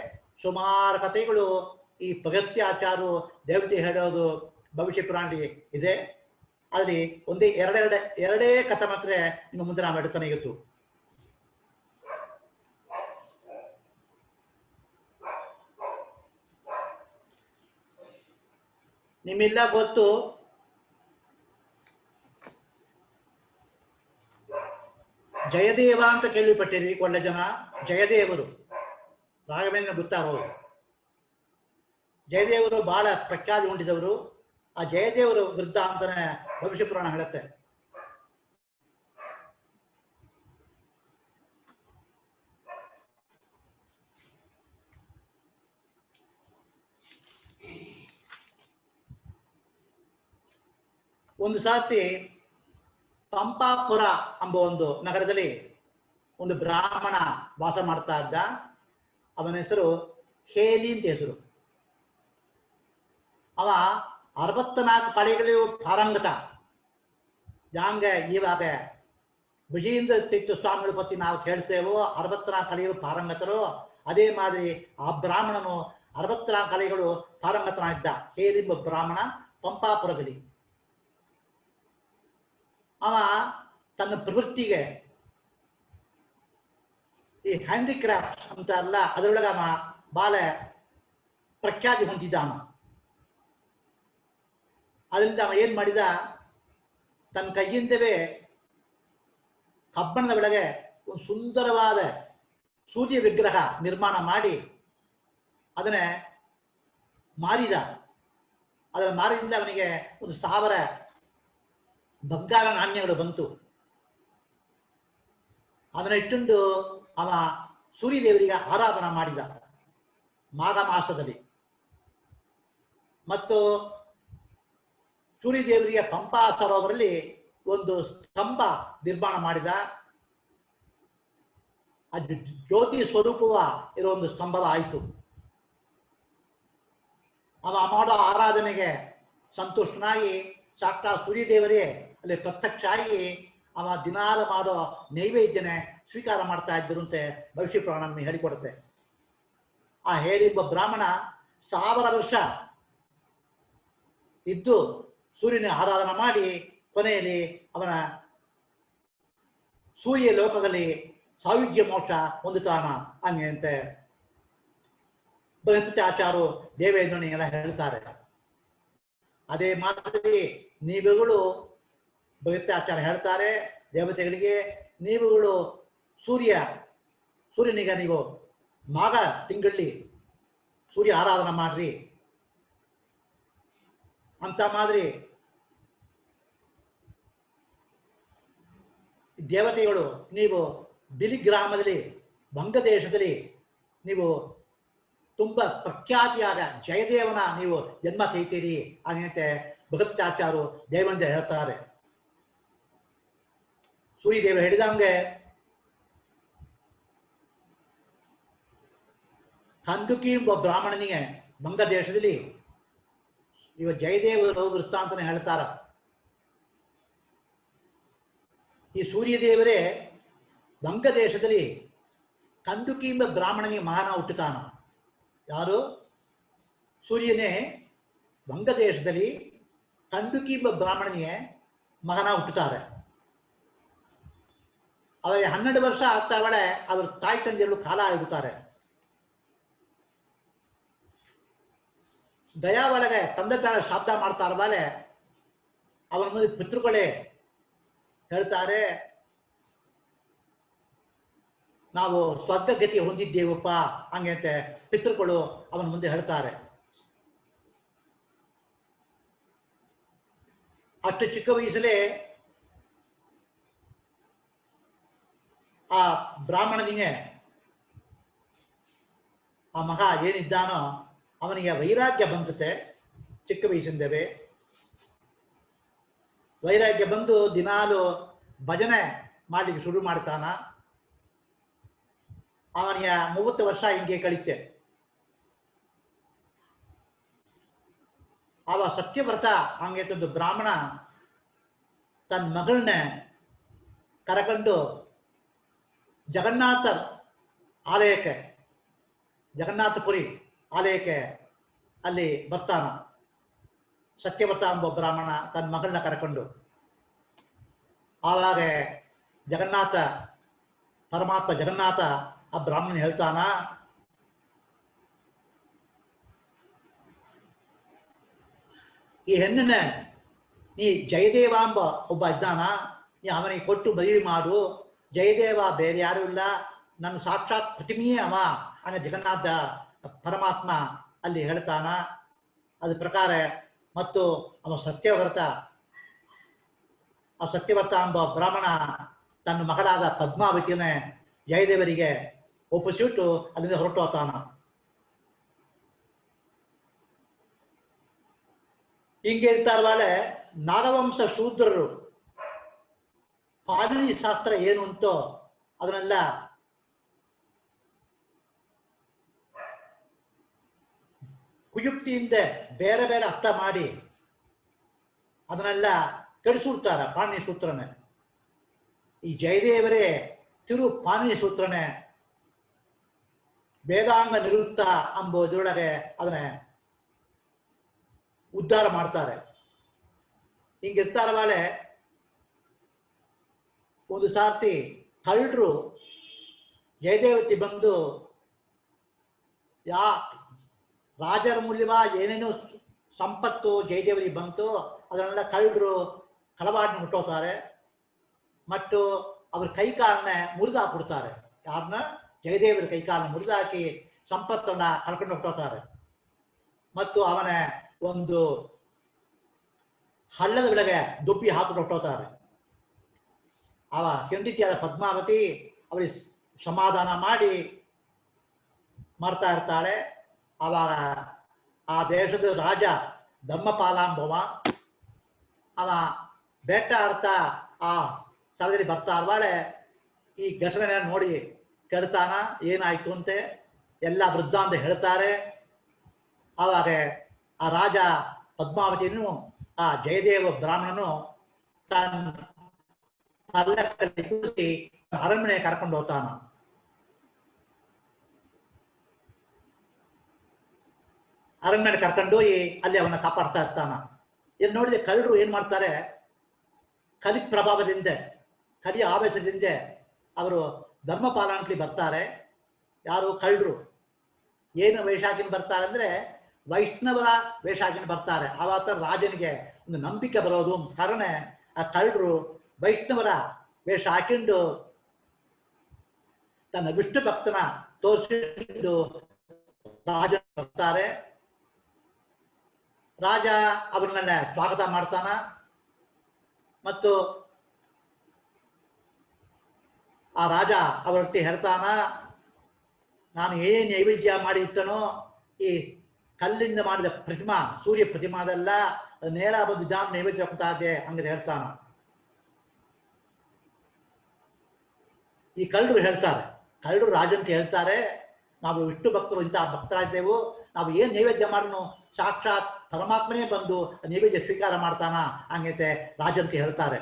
ಸುಮಾರು ಕಥೆಗಳು ಈ ಬೃಹಸ್ಪತಿ ಆಚಾರ್ಯರು ದೇವತೆ ಹೇಳೋದು ಭವಿಷ್ಯ ಪುರಾಣದಲ್ಲಿ ಇದೆ. ಅಲ್ಲಿ ಎರಡೇ ಕಥೆ ಮಾತ್ರ ನಿಮ್ಮ ಮುಂದೆ ನಾವು ಹೇಳ್ತಾನೆ ಇವತ್ತು. ನಿಮ್ಮೆಲ್ಲ ಗೊತ್ತು, ಜಯದೇವ ಅಂತ ಕೇಳ್ಪಟ್ಟಿರಿ ಒಳ್ಳೆ ಜನ. ಜಯದೇವರು ರಾಘವೇಂದ್ರ ಗೊತ್ತಾಗೋರು. ಜಯದೇವರು ಬಹಳ ಪ್ರಖ್ಯಾತಿ ಹೊಂದಿದವರು. ಆ ಜಯದೇವರು ವೃದ್ಧ ಅಂತಾನೆ ಭವಿಷ್ಯ ಪುರಾಣ ಹೇಳುತ್ತೆ. ಒಂದು ಸಾರ್ತಿ ಪಂಪಾಪುರ ಎಂಬ ಒಂದು ನಗರದಲ್ಲಿ ಒಂದು ಬ್ರಾಹ್ಮಣ ವಾಸ ಮಾಡ್ತಾ ಇದ್ದ. ಅವನ ಹೆಸರು ಹೇಲಿ ಅಂತ ಹೆಸರು. ಅವ 64 ಕಲೆಗಳಿಗೂ ಪಾರಂಗತ. ಹಂಗೆ ಇವಾಗ ವಿಜೇಂದ್ರ ತೀರ್ಥ ಸ್ವಾಮಿಗಳ ಪತ್ತಿ ನಾವು ಕೇಳ್ತೇವೋ 64 ಕಲೆಗಳು ಪಾರಂಗತರು, ಅದೇ ಮಾದರಿ ಆ ಬ್ರಾಹ್ಮಣನು 64 ಕಲೆಗಳು ಪಾರಂಗತನಾಗಿದ್ದ. ಹೇಲಿ ಬ್ರಾಹ್ಮಣ ಪಂಪಾಪುರದಲ್ಲಿ. ಅವ ತನ್ನ ಪ್ರವೃತ್ತಿಗೆ ಈ ಹ್ಯಾಂಡಿಕ್ರಾಫ್ಟ್ ಅಂತ ಅಲ್ಲ, ಅದರೊಳಗೆ ಅವ ಬಾಳ ಪ್ರಖ್ಯಾತಿ ಹೊಂದಿದ್ದಾನ. ಅದರಿಂದ ಅವ ಏನ್ ಮಾಡಿದ, ತನ್ನ ಕೈಯಿಂದವೇ ಕಬ್ಬಣದ ಒಳಗೆ ಒಂದು ಸುಂದರವಾದ ಸೂರ್ಯ ವಿಗ್ರಹ ನಿರ್ಮಾಣ ಮಾಡಿ ಅದನ್ನೇ ಮಾರಿದ. ಅದರ ಮಾರಿದಿಂದ ಅವನಿಗೆ 1000 ಬಂಗಾರ ನಾಣ್ಯಗಳು ಬಂತು. ಅದನ್ನ ಇಟ್ಟುಕೊಂಡು ಅವ ಸೂರ್ಯದೇವರಿಗೆ ಆರಾಧನೆ ಮಾಡಿದ ಮಾಘ ಮಾಸದಲ್ಲಿ. ಮತ್ತು ಸೂರ್ಯದೇವರಿಗೆ ಪಂಪಾ ಸರೋವರಲ್ಲಿ ಒಂದು ಸ್ತಂಭ ನಿರ್ಮಾಣ ಮಾಡಿದ. ಅದು ಜ್ಯೋತಿ ಸ್ವರೂಪವ ಇರೋ ಒಂದು ಸ್ತಂಭವ ಆಯಿತು. ಅವ ಮಾಡೋ ಆರಾಧನೆಗೆ ಸಂತುಷ್ಟನಾಗಿ ಸಾಕ್ಷಾತ್ ಸೂರ್ಯದೇವರೇ ಅಲ್ಲಿ ಪ್ರತ್ಯಕ್ಷ ಆಗಿ ಅವ ದಿನಾಲು ಮಾಡೋ ನೈವೇದ್ಯನೆ ಸ್ವೀಕಾರ ಮಾಡ್ತಾ ಇದ್ದರಂತೆ ಭವಿಷ್ಯ ಪುರಾಣ ಹೇಳಿಕೊಡುತ್ತೆ. ಆ ಹೇಳಿರುವ ಬ್ರಾಹ್ಮಣ 1000 ವರ್ಷ ಇದ್ದು ಸೂರ್ಯನ ಆರಾಧನೆ ಮಾಡಿ ಕೊನೆಯಲ್ಲಿ ಅವನ ಸೂರ್ಯ ಲೋಕದಲ್ಲಿ ಸಾಯುಜ್ಯ ಮೋಕ್ಷ ಹೊಂದುತ್ತಾನ ಹಂಗಂತೆ ಬೃಹಸ್ಪತಿ ಆಚಾರ್ಯರು ದೇವೇಂದ್ರನಿಗೆಲ್ಲ ಹೇಳ್ತಾರೆ. ಅದೇ ಮಾತ್ರದಲ್ಲಿ ನೀವುಗಳು ಬೃಹಸ್ಪತಿ ಆಚಾರ್ಯ ಹೇಳ್ತಾರೆ ದೇವತೆಗಳಿಗೆ, ನೀವುಗಳು ಸೂರ್ಯನಿಗೆ ನೀವು ಮಾಘ ತಿಂಗಳಲ್ಲಿ ಸೂರ್ಯ ಆರಾಧನೆ ಮಾಡ್ರಿ ಅಂತ ಮಾದರಿ ದೇವತೆಗಳು ನೀವು ಬಿಲಿಗ್ರಾಮದಲ್ಲಿ ಬಂಗದೇಶದಲ್ಲಿ ನೀವು ತುಂಬಾ ಪ್ರಖ್ಯಾತಿಯಾದ ಜಯದೇವನ ನೀವು ಜನ್ಮ ತೆಗಿತೀರಿ ಹಾಗಂತೆ ಬೃಹಸ್ಪತಿ ಆಚಾರ್ಯರು ದೇವೇಂದ್ರ ಹೇಳ್ತಾರೆ. ಸೂರ್ಯದೇವ ಹೇಳಿದಂಗೆ ಕಂದುಕಿ ಎಂಬ ಬ್ರಾಹ್ಮಣನಿಗೆ ಬಂಗದೇಶದಲ್ಲಿ ಇವ ಜಯದೇವರು ವೃತ್ತಾಂತನೇ ಹೇಳ್ತಾರ. ಈ ಸೂರ್ಯದೇವರೇ ಬಂಗದೇಶದಲ್ಲಿ ಕಂದುಕಿ ಎಂಬ ಬ್ರಾಹ್ಮಣನಿಗೆ ಮಹಾನ ಹುಟ್ಟುತ್ತಾನ. ಯಾರು? ಸೂರ್ಯನೇ ವಂಗದೇಶದಲ್ಲಿ ಕಂಡುಕಿ ಬ್ರಾಹ್ಮಣನಿಗೆ ಮಗನ ಹುಟ್ಟುತ್ತಾರೆ. ಅವರಿಗೆ 12 ವರ್ಷ ಆಗ್ತಾ ವೇಳೆ ಅವ್ರ ತಾಯಿ ತಂದೆಗಳು ಕಾಲ ಆಗಿರುತ್ತಾರೆ. ದಯಾ ಒಳಗೆ ತಂದೆ ತಾಯಿ ಶಬ್ದ ಮಾಡ್ತಾ ಇರುವಾಗಲೇ ಅವನ ಮುಂದೆ ಪಿತೃಗಳೇ ಹೇಳ್ತಾರೆ, ನಾವು ಸ್ವರ್ಗಗತಿ ಹೊಂದಿದ್ದೇವಪ್ಪ ಹಂಗೆ ಅಂತ ಪಿತೃಗಳು ಅವನ ಮುಂದೆ ಹೇಳ್ತಾರೆ. ಅಷ್ಟು ಚಿಕ್ಕ ವಯಸ್ಸಲ್ಲೇ ಆ ಬ್ರಾಹ್ಮಣನಿಗೆ ಆ ಮಗ ಏನಿದ್ದಾನೋ ಅವನಿಗೆ ವೈರಾಗ್ಯ ಬಂದುತ್ತೆ. ಚಿಕ್ಕ ವಯಸ್ಸಿಂದವೇ ವೈರಾಗ್ಯ ಬಂದು ದಿನಾಲು ಭಜನೆ ಮಾಡಲಿಕ್ಕೆ ಶುರು ಮಾಡ್ತಾನ. ಅವನಿಗೆ 30 ವರ್ಷ ಹಿಂಗೆ ಕಳೀತೆ. ಅವ ಸತ್ಯವ್ರತ ಹಂಗೆ ತಂದು ಬ್ರಾಹ್ಮಣ ತನ್ನ ಮಗಳನ್ನ ಕರಕೊಂಡು ಜಗನ್ನಾಥ ಆಲಯಕ್ಕೆ, ಜಗನ್ನಾಥಪುರಿ ಆಲಯಕ್ಕೆ ಅಲ್ಲಿ ಬರ್ತಾನ. ಸತ್ಯವ್ರತ ಎಂಬ ಬ್ರಾಹ್ಮಣ ತನ್ನ ಮಗಳನ್ನ ಕರಕೊಂಡು ಆವಾಗ ಜಗನ್ನಾಥ ಪರಮಾತ್ಮ ಜಗನ್ನಾಥ ಆ ಬ್ರಾಹ್ಮಣ ಹೇಳ್ತಾನ, ಈ ಹೆಣ್ಣನ್ನ ನೀ ಜಯದೇವ ಎಂಬ ಒಬ್ಬ ಇದ್ದಾನ, ನೀ ಅವನಿಗೆ ಕೊಟ್ಟು ಮದುವೆ ಮಾಡು. ಜಯದೇವ ಬೇರೆ ಯಾರು ಇಲ್ಲ, ನನ್ನ ಸಾಕ್ಷಾತ್ ಪ್ರತಿಮೆಯೇ ಅವ ಹಂಗ ಜಗನ್ನಾಥ ಪರಮಾತ್ಮ ಅಲ್ಲಿ ಹೇಳ್ತಾನ. ಅದ ಪ್ರಕಾರ ಮತ್ತು ಅವ ಸತ್ಯವ್ರತ, ಆ ಸತ್ಯವ್ರತ ಎಂಬ ಬ್ರಾಹ್ಮಣ ತನ್ನ ಮಗಳಾದ ಪದ್ಮಾವತಿಯನ್ನೇ ಜಯದೇವರಿಗೆ ಒಪ್ಪಿಸಿಟ್ಟು ಅಲ್ಲಿಂದ ಹೊರಟು ಹೋಗ್ತಾನ. ಹಿಂಗೆ ಇರ್ತಾರವಾಳೆ ನಾಗವಂಶ ಶೂದ್ರರು ಪಾಣಿನಿ ಶಾಸ್ತ್ರ ಏನು ಉಂಟೋ ಅದನ್ನೆಲ್ಲ ಕುಯುಕ್ತಿಯಿಂದ ಬೇರೆ ಬೇರೆ ಅರ್ಥ ಮಾಡಿ ಅದನ್ನೆಲ್ಲ ಕೆಡಿಸುತ್ತಾರೆ ಪಾಣಿನಿ ಸೂತ್ರನೇ. ಈ ಜಯದೇವರೇ ತಿರು ಪಾಣಿನಿ ಸೂತ್ರನೇ ವೇದಾಂಗ ನಿರುಕ್ತ ಎಂಬುದರೊಳಗೆ ಅದನ್ನ ಉದ್ಧಾರ ಮಾಡ್ತಾರೆ. ಹಿಂಗಿರ್ತಾರವಾಳೆ ಒಂದು ಸಾರ್ತಿ ಕಳ್ಳರು ಜಯದೇವತಿ ಬಂದು ರಾಜರ ಮೂಲವ ಏನೇನು ಸಂಪತ್ತು ಜಯದೇವರಿಗೆ ಬಂತು ಅದನ್ನೆಲ್ಲ ಕಳ್ಳರು ಕಳವಾಡಿ ಮುಟ್ಟೋತಾರೆ ಮತ್ತು ಅವ್ರ ಕೈಕಾಲನ್ನ ಮುರಿದಾಕ್ಬಿಡ್ತಾರೆ. ಯಾರನ್ನ? ಜಯದೇವರ ಕೈಕಾಲನ್ನ ಮುರಿದಾಕಿ ಸಂಪತ್ತನ್ನ ಕಳ್ಕೊಂಡು ಹೊಟ್ಟೋತಾರೆ. ಮತ್ತು ಅವನ ಒಂದು ಹಳ್ಳದ ಒಳಗೆ ದುಪ್ಪಿ ಹಾಕಿಟ್ಟು ಹೊಟ್ಟೋತಾರೆ. ಅವ ಹೆಂಡತಿಯಾದ ಪದ್ಮಾವತಿ ಅವಳಿಗೆ ಸಮಾಧಾನ ಮಾಡಿ ಮಾಡ್ತಾ ಇರ್ತಾಳೆ. ಆವಾಗ ಆ ದೇಶದ ರಾಜ ಧರ್ಮಪಾಲ ಎಂಬವ ಅವ ಬೇಟ ಆಡ್ತಾ ಆ ಸ್ಥಳದಲ್ಲಿ ಬರ್ತಾ ಇರುವಾಳೆ ಈ ಘಟನೆ ನೋಡಿ ಕೇಳ್ತಾನ, ಏನಾಯ್ತು ಅಂತೆ ಎಲ್ಲ ವೃದ್ಧ ಅಂತ ಹೇಳ್ತಾರೆ. ಆವಾಗ ಆ ರಾಜ ಪದ್ಮಾವತಿಯನ್ನು ಆ ಜಯದೇವ ಬ್ರಾಹ್ಮಣನು ತನ್ನ ಪಲ್ಲಕ್ಕಲ್ಲಿ ಕೂರಿಸಿ ಅರಣ್ಮನೆ ಕರ್ಕೊಂಡು ಹೋಗ್ತಾನ. ಅರಣ್ಮನೆ ಕರ್ಕೊಂಡು ಹೋಗಿ ಅಲ್ಲಿ ಅವನ ಕಾಪಾಡ್ತಾ ಇರ್ತಾನ. ಇಲ್ಲಿ ನೋಡಿದ್ರೆ ಕಳ್ಳರು ಏನ್ ಮಾಡ್ತಾರೆ, ಕಲಿ ಪ್ರಭಾವದಿಂದ ಕಲಿಯ ಆವೇಶದಿಂದ ಅವರು ಧರ್ಮಪಾಲನಕ್ಕೆ ಬರ್ತಾರೆ. ಯಾರು? ಕಳ್ಳರು. ಏನು ವೇಷ ಹಾಕಿನ ಬರ್ತಾರೆ ಅಂದ್ರೆ ವೈಷ್ಣವರ ವೇಷ ಹಾಕಿನ ಬರ್ತಾರೆ. ಆವತ್ತ ರಾಜನಿಗೆ ಒಂದು ನಂಬಿಕೆ ಬರೋದು ಕಾರಣ ಆ ಕಳ್ಳರು ವೈಷ್ಣವರ ವೇಷ ಹಾಕಿಂಡು ತನ್ನ ವಿಷ್ಣು ಭಕ್ತನ ತೋರಿಸಿಕೊಂಡು ರಾಜ ಬರ್ತಾರೆ. ರಾಜ ಅವ್ರನ್ನೆಲ್ಲ ಸ್ವಾಗತ ಮಾಡ್ತಾನ ಮತ್ತು ಆ ರಾಜ ಅವರೊಟ್ಟಿಗೆ ಹೇಳ್ತಾನ, ನಾನು ಏನ್ ನೈವೇದ್ಯ ಮಾಡಿ ಇಟ್ಟನೋ ಈ ಕಲ್ಲಿಂದ ಮಾಡಿದ ಪ್ರತಿಮಾ, ಸೂರ್ಯ ಪ್ರತಿಮಾದೆಲ್ಲ ನೇರ ಬಂದು ಜಾಮ್ ನೈವೇದ್ಯ ಹೋಗ್ತಾ ಇದೆ ಹಂಗೆ ಹೇಳ್ತಾನ. ಈ ಕಳ್ಳರು ಹೇಳ್ತಾರೆ, ಕಳ್ಳರು ರಾಜಂತ ಹೇಳ್ತಾರೆ, ನಾವು ವಿಷ್ಣು ಭಕ್ತರು ಇಂತಹ ಭಕ್ತರಾಗಿದ್ದೆವು, ನಾವು ಏನ್ ನೈವೇದ್ಯ ಮಾಡೋಣ ಸಾಕ್ಷಾತ್ ಪರಮಾತ್ಮನೇ ಬಂದು ನೈವೇದ್ಯ ಸ್ವೀಕಾರ ಮಾಡ್ತಾನ ಹಂಗೈತೆ ರಾಜಂತ ಹೇಳ್ತಾರೆ.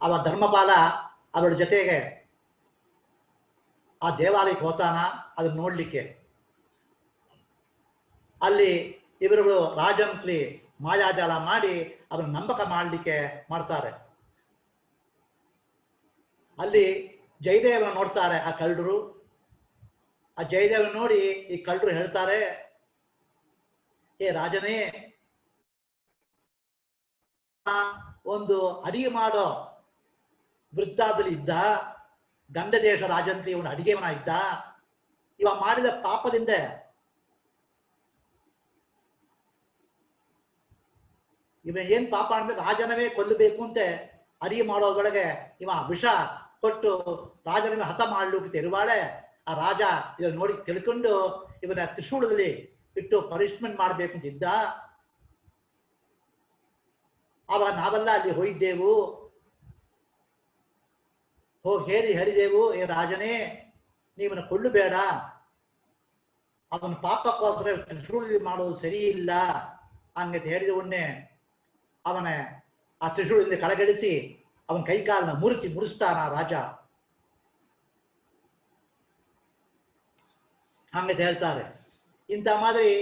ಅವ ಧರ್ಮಪಾಲ ಅವರ ಜೊತೆಗೆ ಆ ದೇವಾಲಯಕ್ಕೆ ಹೋಗ್ತಾನ ಅದನ್ನ ನೋಡ್ಲಿಕ್ಕೆ. ಅಲ್ಲಿ ಇವರುಗಳು ರಾಜಂತ್ಲಿ ಮಾಯಾಜಾಲ ಮಾಡಿ ಅವರನ್ನು ನಂಬಕ ಮಾಡಲಿಕ್ಕೆ ಮಾಡ್ತಾರೆ. ಅಲ್ಲಿ ಜಯದೇವನ ನೋಡ್ತಾರೆ ಆ ಕಳ್ಳರು. ಆ ಜಯದೇವನ ನೋಡಿ ಈ ಕಳ್ಳರು ಹೇಳ್ತಾರೆ, ಏ ರಾಜನೇ, ಒಂದು ಅಡಿಗೆ ಮಾಡೋ ವೃದ್ಧಾದಲ್ಲಿ ಇದ್ದ, ಗಂಡ ದೇಶ ರಾಜಂತ್ರಿ ಇವನು ಅಡಿಗೆವನ ಇದ್ದ, ಇವ ಮಾಡಿದ ಪಾಪದಿಂದ ಇವ ಏನ್ ಪಾಪ ಅಂದ್ರೆ ರಾಜನವೇ ಕೊಲ್ಲಬೇಕು ಅಂತ ಅಡಿಗೆ ಮಾಡೋದ್ರೊಳಗೆ ಇವ ವಿಷ ಕೊಟ್ಟು ರಾಜನವೇ ಹತ ಮಾಡ್ಲಿಕ್ಕೆ ಇರುವಾಳೆ. ಆ ರಾಜ ಇದನ್ನು ನೋಡಿ ತಿಳ್ಕೊಂಡು ಇವನ ತ್ರಿಶೂಲದಲ್ಲಿ ಇಟ್ಟು ಪನಿಷ್ಮೆಂಟ್ ಮಾಡ್ಬೇಕು ಅಂತ ಇದ್ದ. ಆವಾಗ ನಾವೆಲ್ಲ ಅಲ್ಲಿ ಹೋಗಿದ್ದೆವು, ಹೋಗಿ ಹೇಳಿದೆವು, ಏ ರಾಜನೇ, ನೀವನ್ನ ಕೊಲ್ಲಬೇಡ, ಅವನ ಪಾಪಕ್ಕೋಸ್ಕರ ತ್ರಿಶೂಲದಲ್ಲಿ ಮಾಡೋದು ಸರಿ ಇಲ್ಲ ಹಂಗೆ ಹೇಳಿದ ಉಣ್ಣೆ ಅವನ ಆ ತ್ರಿಶೂಲದಿಂದ ಕಳಗಡಿಸಿ ಅವನ ಕೈಕಾಲನ್ನ ಮುರಿಸ್ತಾನ ರಾಜ. ಹಂಗೆ ಹೇಳ್ತಾರೆ. ಇಂಥ ಮಾದರಿ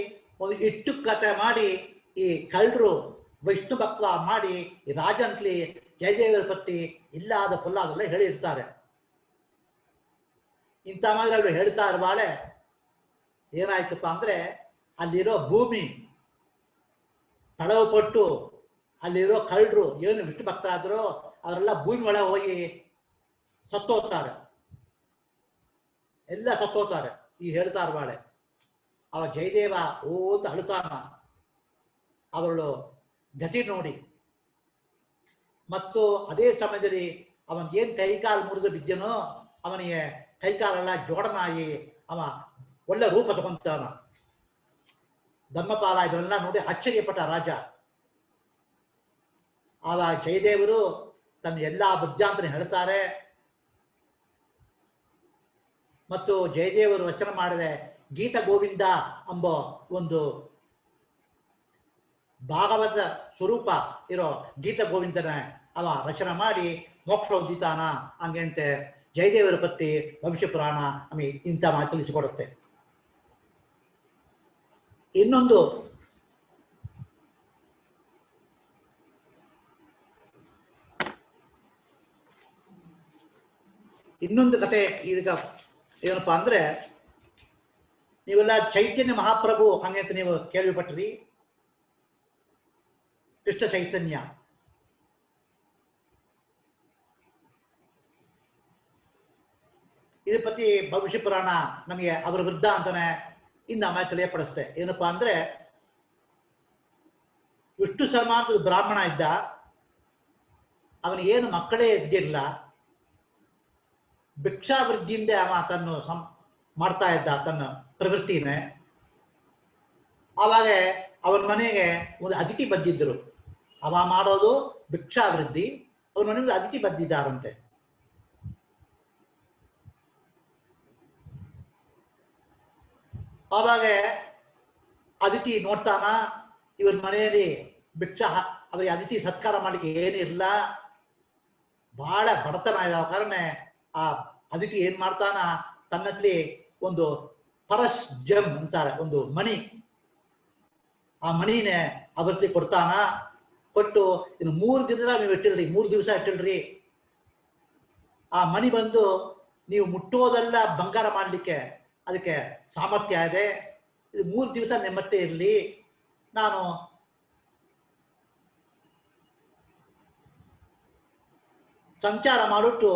ಒಂದು ಇಟ್ಟು ಕಥೆ ಮಾಡಿ ಈ ಕಳ್ಳರು ವಿಷ್ಣು ಭಕ್ತ ಮಾಡಿ ಈ ರಾಜಂತ್ಲಿ ಜಯದೇವರ ಪತ್ತಿ ಇಲ್ಲಾದ ಪೊಲ್ಲಾದೆಲ್ಲ ಹೇಳಿರ್ತಾರೆ. ಇಂಥ ಮಾದರಿ ಅವರು ಹೇಳ್ತಾ ಇರುವಾಳೆ ಏನಾಯ್ತಪ್ಪ ಅಂದ್ರೆ ಅಲ್ಲಿರೋ ಭೂಮಿ ಪಡವು ಪಟ್ಟು ಅಲ್ಲಿರೋ ಕಳ್ಳರು ಏನು ವಿಷ್ಣು ಭಕ್ತರಾದ್ರು ಅವರೆಲ್ಲ ಭೂಮಿ ಒಳಗೆ ಹೋಗಿ ಸತ್ತೋಗ್ತಾರೆ, ಎಲ್ಲ ಸತ್ತೋಗ್ತಾರೆ. ಈ ಹೇಳ್ತಾ ಇರುವಾಳೆ. ಅವ ಜಯದೇವ ಓದ್ ಅಳುತ್ತಾನ ಅವಳು ಗತಿ ನೋಡಿ. ಮತ್ತು ಅದೇ ಸಮಯದಲ್ಲಿ ಅವನ್ ಏನ್ ಕೈಕಾಲು ಮುರಿದು ಬಿದ್ದನೋ ಅವನಿಗೆ ಕೈಕಾಲೆಲ್ಲ ಜೋಡನಾಗಿ ಅವ ಒಳ್ಳೆ ರೂಪ ತಗೊಂತಾನ. ಧರ್ಮಪಾಲ ಇದನ್ನೆಲ್ಲ ನೋಡಿ ಆಶ್ಚರ್ಯಪಟ್ಟ ರಾಜ. ಆಗ ಜಯದೇವರು ತನ್ನ ಎಲ್ಲಾ ಬುದ್ಧಾಂತನ ಹೇಳ್ತಾರೆ. ಮತ್ತು ಜಯದೇವರು ವಚನ ಮಾಡಿದೆ ಗೀತ ಗೋವಿಂದ ಎಂಬ ಒಂದು ಭಾಗವತ ಸ್ವರೂಪ ಇರೋ ಗೀತ ಗೋವಿಂದನ ಅವ ರಚನೆ ಮಾಡಿ ಮೋಕ್ಷ ಹೊಂದಿತಾನ ಹಂಗಂತೆ ಜಯದೇವರ ಪತ್ತಿ ಭವಿಷ್ಯ ಪುರಾಣ ನಮಗೆ ಇಂಥ ಮಾತು ತಿಳಿಸಿಕೊಡುತ್ತೆ. ಇನ್ನೊಂದು ಕತೆ ಈಗ ಏನಪ್ಪಾ ಅಂದ್ರೆ, ನೀವೆಲ್ಲ ಚೈತನ್ಯ ಮಹಾಪ್ರಭು ಹಂಗಂತ ನೀವು ಕೇಳ್ಪಟ್ರಿ. ಕೃಷ್ಣ ಚೈತನ್ಯ ಇದ್ರ ಪತಿ ಭವಿಷ್ಯ ಪುರಾಣ ನಮಗೆ ಅವರ ವೃದ್ಧ ಅಂತಾನೆ ಇನ್ನು ಆಮೇಲೆ ತಿಳಿಯಪಡಿಸುತ್ತೆ. ಏನಪ್ಪಾ ಅಂದ್ರೆ, ವಿಷ್ಣು ಶರ್ಮ ಅಂತ ಬ್ರಾಹ್ಮಣ ಇದ್ದ, ಅವನಿಗೇನು ಮಕ್ಕಳೇ ಇದ್ದಿಲ್ಲ. ಭಿಕ್ಷಾವೃದ್ಧಿಯಿಂದ ಅವ ತನ್ನ ಮಾಡ್ತಾ ಇದ್ದ ತನ್ನ ಪ್ರವೃತ್ತಿನೇ. ಆವಾಗ ಅವನ ಮನೆಗೆ ಒಂದು ಅತಿಥಿ ಬಂದಿದ್ದರು. ಅವ ಮಾಡೋದು ಭಿಕ್ಷಾವೃದ್ಧಿ, ಅವನ ಮನೆಗೆ ಅತಿಥಿ ಬಂದಿದ್ದಾರಂತೆ. ಆವಾಗ ಅತಿಥಿ ನೋಡ್ತಾನ, ಇವರ ಮನೆಯಲ್ಲಿ ಅವರಿಗೆ ಅತಿಥಿ ಸತ್ಕಾರ ಮಾಡಲಿಕ್ಕೆ ಏನಿಲ್ಲ, ಬಹಳ ಬಡತನ ಇರೋ ಕಾರಣ ಆ ಅತಿಥಿ ಏನ್ ಮಾಡ್ತಾನ, ತನ್ನತ್ಲಿ ಒಂದು ಪರಸ್ ಜಮ್ ಅಂತಾರೆ, ಒಂದು ಮಣಿ, ಆ ಮಣಿನೇ ಅವರ್ತಿ ಕೊಡ್ತಾನ. ಕೊಟ್ಟು ಇನ್ನು 3 ದಿನದ ನೀವು ಇಟ್ಟಿಲ್ರಿ, 3 ದಿವಸ ಇಟ್ಟಿಲ್ರಿ, ಆ ಮಣಿ ಬಂದು ನೀವು ಮುಟ್ಟೋದೆಲ್ಲ ಬಂಗಾರ ಮಾಡ್ಲಿಕ್ಕೆ ಅದಕ್ಕೆ ಸಾಮರ್ಥ್ಯ ಇದೆ, ಇದು 3 ದಿವಸ ನೆಮ್ಮತ್ತೆ ಇರಲಿ, ನಾನು ಸಂಚಾರ ಮಾಡಿಟ್ಟು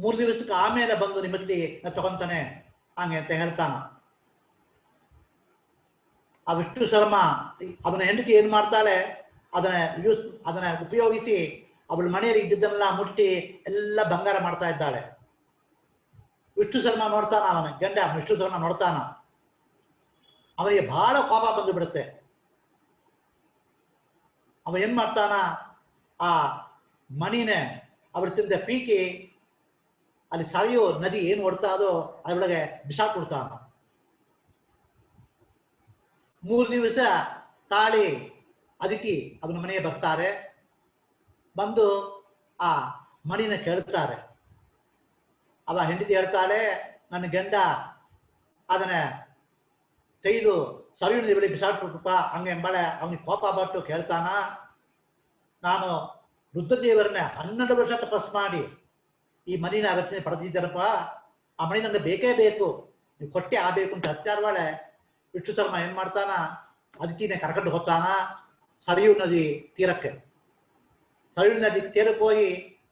3 ದಿವಸಕ್ಕೆ ಆಮೇಲೆ ಬಂದು ನಿಮ್ಮಲ್ಲಿ ತಗೊಂತಾನೆ ಹಂಗೆ ಅಂತ ಹೇಳ್ತಾನ. ಆ ವಿಷ್ಣು ಶರ್ಮ ಅವನ ಹೆಂಡತಿ ಏನ್ ಮಾಡ್ತಾಳೆ, ಅದನ್ನ ಉಪಯೋಗಿಸಿ ಅವಳ ಮನೆಯಲ್ಲಿ ಇದ್ದಿದ್ದನ್ನೆಲ್ಲ ಮುಟ್ಟಿ ಎಲ್ಲ ಬಂಗಾರ ಮಾಡ್ತಾ ಇದ್ದಾಳೆ. ವಿಷ್ಣು ಶರ್ಮ ನೋಡ್ತಾನ, ಅವನ ಗಂಡ ವಿಷ್ಣು ಶರ್ಮ ನೋಡ್ತಾನ, ಅವನಿಗೆ ಬಹಳ ಕೋಪ ಬಂದು ಬಿಡುತ್ತೆ. ಅವ ಏನ್ ಮಾಡ್ತಾನ, ಆ ಮಣಿನೇ ಅವಳ ತಿಂದ ಪೀಕಿ ಅಲ್ಲಿ ಸಾಯೋ ನದಿ ಏನು ಓಡ್ತಾ ಅದೋ ಅದರೊಳಗೆ ಬಿಸಾಕ್ಬಿಡ್ತಾನ. 3 ದಿವಸ ತಾಳಿ ಅದಿತಿ ಅವನ ಮನೆಗೆ ಬರ್ತಾರೆ. ಬಂದು ಆ ಮಣಿನ ಕೇಳ್ತಾರೆ. ಅವ ಹೆಂಡತಿ ಹೇಳ್ತಾಳೆ, ನನ್ನ ಗಂಡ ಅದನ್ನ ತೆಗೆದು ಸರಿಯುಣ ದೇವರಿಗೆ ಬಿಸಾಡ್ಬಿಟ್ಟಪ್ಪ ಹಂಗೆ ಎಂಬಳೆ ಅವನಿಗೆ ಕೋಪ ಬಟ್ಟು ಕೇಳ್ತಾನ, ನಾನು ರುದ್ರದೇವರನ್ನ 12 ವರ್ಷ ತಪಸ್ ಮಾಡಿ ಈ ಮನಿನ ರಚನೆ ಪಡೆದಿದ್ದಾರಪ್ಪ, ಆ ಮನಿ ನಂಗೆ ಬೇಕೇ ಬೇಕು, ನೀವು ಕೊಟ್ಟೆ ಆಗಬೇಕು ಅಂತ ಹತ್ತಾರವಾಳೆ ವಿಷ್ಣು ಶರ್ಮ ಏನ್ ಮಾಡ್ತಾನ, ಅದಕ್ಕಿನೇ ಕರ್ಕೊಂಡು ಹೋಗ್ತಾನ ಸರಿಯು ನದಿ ತೀರಕ್ಕೆ. ಸರಿಯು ನದಿ ತೀರಕ್ಕೆ ಹೋಗಿ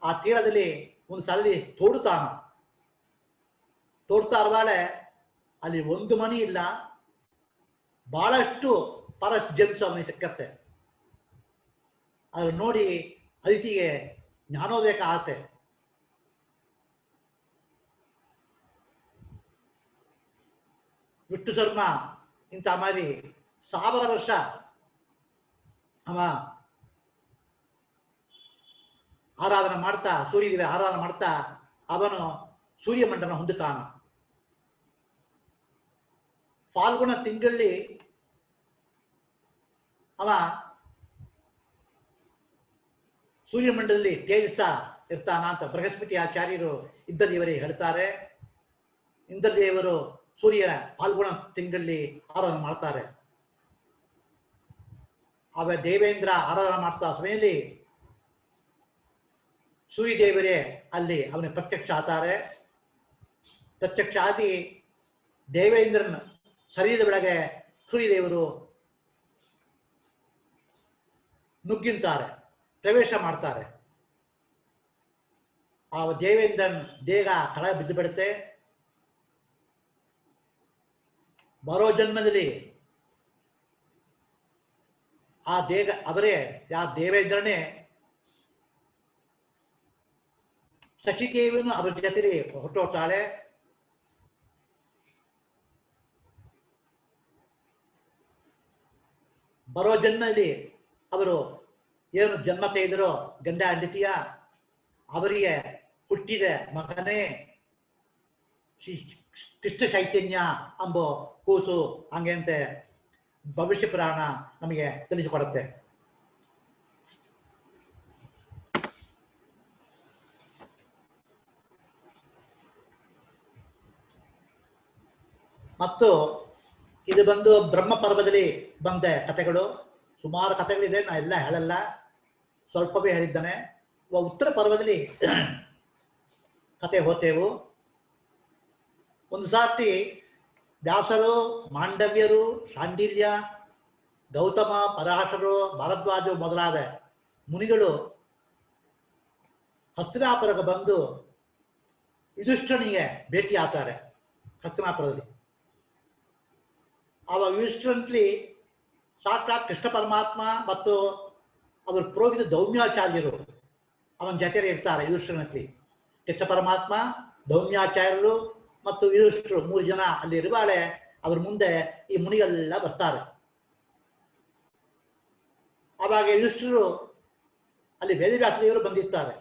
ಆ ತೀರದಲ್ಲಿ ಒಂದು ಸಲ ತೋಡ್ತಾ ಇರುವಾಳೆ ಅಲ್ಲಿ ಒಂದು ಮನಿ ಇಲ್ಲ, ಬಹಳಷ್ಟು ಪರಸ್ ಜೆಮ್ಸ್ ಅವನಿಗೆ ಸಿಕ್ಕತ್ತೆ. ಅದ್ರ ನೋಡಿ ಅದಿತಿಗೆ ಜ್ಞಾನೋದಯ ಆಗತ್ತೆ. ವಿಷ್ಣು ಶರ್ಮ ಇಂಥ ಮಾರಿ 1000 ವರ್ಷ ಅವ ಆರಾಧನೆ ಮಾಡ್ತಾ, ಸೂರ್ಯದೇವ ಆರಾಧನೆ ಮಾಡ್ತಾ ಅವನು ಸೂರ್ಯಮಂಡನ ಹೊಂದುತ್ತಾನ. ಫಾಲ್ಗುಣ ತಿಂಗಳಲ್ಲಿ ಅವ ಸೂರ್ಯಮಂಡಲದಲ್ಲಿ ತೇಜಸ್ತಾ ಇರ್ತಾನ ಅಂತ ಬೃಹಸ್ಪತಿ ಆಚಾರ್ಯರು ಇಂದ್ರದೇವರಿಗೆ ಹೇಳ್ತಾರೆ. ಇಂದ್ರದೇವರು ಸೂರ್ಯನ ಫಾಲ್ಗುಣ ತಿಂಗಳಲ್ಲಿ ಆರಾಧನೆ ಮಾಡ್ತಾರೆ. ಅವ ದೇವೇಂದ್ರ ಆರಾಧನೆ ಮಾಡ್ತಾ ಸಮಯದಲ್ಲಿ ಸೂರ್ಯದೇವರೇ ಅಲ್ಲಿ ಅವನ ಪ್ರತ್ಯಕ್ಷ ಆತಾರೆ. ಪ್ರತ್ಯಕ್ಷ ಆಗಿ ದೇವೇಂದ್ರನ ಶರೀರದ ಒಳಗೆ ಸೂರ್ಯದೇವರು ನುಗ್ಗಿಂತಾರೆ, ಪ್ರವೇಶ ಮಾಡ್ತಾರೆ. ಆ ದೇವೇಂದ್ರನ್ ದೇಹ ಕೆಳಗೆ ಬಿದ್ದು ಬಿಡುತ್ತೆ. ಬರೋ ಜನ್ಮದಲ್ಲಿ ಆ ದೇಹ ಅವರೇ ದೇವೇಂದ್ರನೇ ಶಚಿದೇವಿಯನ್ನು ಅವರ ಜೊತೆಗೆ ಹೊರಟೋಗ್ತಾಳೆ. ಬರೋ ಜನ್ಮದಲ್ಲಿ ಅವರು ಏನು ಜನ್ಮ ತೆಗೆದರೋ ಗಂಡ ಹೆಂಡತಿಯ ಅವರಿಗೆ ಹುಟ್ಟಿದ ಮಗನೇ ಕೃಷ್ಣ ಚೈತನ್ಯ ಎಂಬ ಕೂಸು. ಹಂಗೆ ಅಂತೆ ಭವಿಷ್ಯ ಪುರಾಣ ನಮಗೆ ತಿಳಿಸಿಕೊಡುತ್ತೆ. ಮತ್ತು ಇದು ಬಂದು ಬ್ರಹ್ಮ ಪರ್ವದಲ್ಲಿ ಬಂದ ಕಥೆಗಳು. ಸುಮಾರು ಕಥೆಗಳಿದೆ, ನಾ ಎಲ್ಲ ಹೇಳಲ್ಲ, ಸ್ವಲ್ಪವೇ ಹೇಳಿದ್ದಾನೆ. ಉತ್ತರ ಪರ್ವದಲ್ಲಿ ಕತೆ ಹೋತೇವು. ಒಂದು ಸಾರ್ತಿ ವ್ಯಾಸರು, ಮಾಂಡವ್ಯರು, ಶಾಂಡಿಲ್ಯ, ಗೌತಮ, ಪರಾಶರು, ಭಾರದ್ವಾಜು ಮೊದಲಾದ ಮುನಿಗಳು ಹಸ್ತಿನಾಪುರಕ್ಕೆ ಬಂದು ಯುಧಿಷ್ಠನಿಗೆ ಭೇಟಿ ಆಗ್ತಾರೆ ಹಸ್ತಿನಾಪುರದಲ್ಲಿ. ಆವಾಗ ಯುಧಿಷ್ಠರಲ್ಲಿ ಸಾಕ್ಷಾತ್ ಕೃಷ್ಣ ಪರಮಾತ್ಮ ಮತ್ತು ಅವರು ಪುರೋಹಿತ ದೌಮ್ಯಾಚಾರ್ಯರು ಅವನ ಜೊತೆಗೆ ಇರ್ತಾರೆ. ಯುಧಿಷ್ಠರಲ್ಲಿ ಕೃಷ್ಣ ಪರಮಾತ್ಮ, ದೌಮ್ಯಾಚಾರ್ಯರು ಮತ್ತು ಯುಧಿಷ್ಠರು 3 ಜನ ಅಲ್ಲಿ ಇರುವಾಳೆ. ಅವ್ರ ಮುಂದೆ ಈ ಮುನಿಗಳೆಲ್ಲ ಬರ್ತಾರೆ. ಆವಾಗ ಯುಧಿಷ್ಠರು ಅಲ್ಲಿ ವೇದವ್ಯಾಸ ದೇವರು ಬಂದಿರ್ತಾರೆ.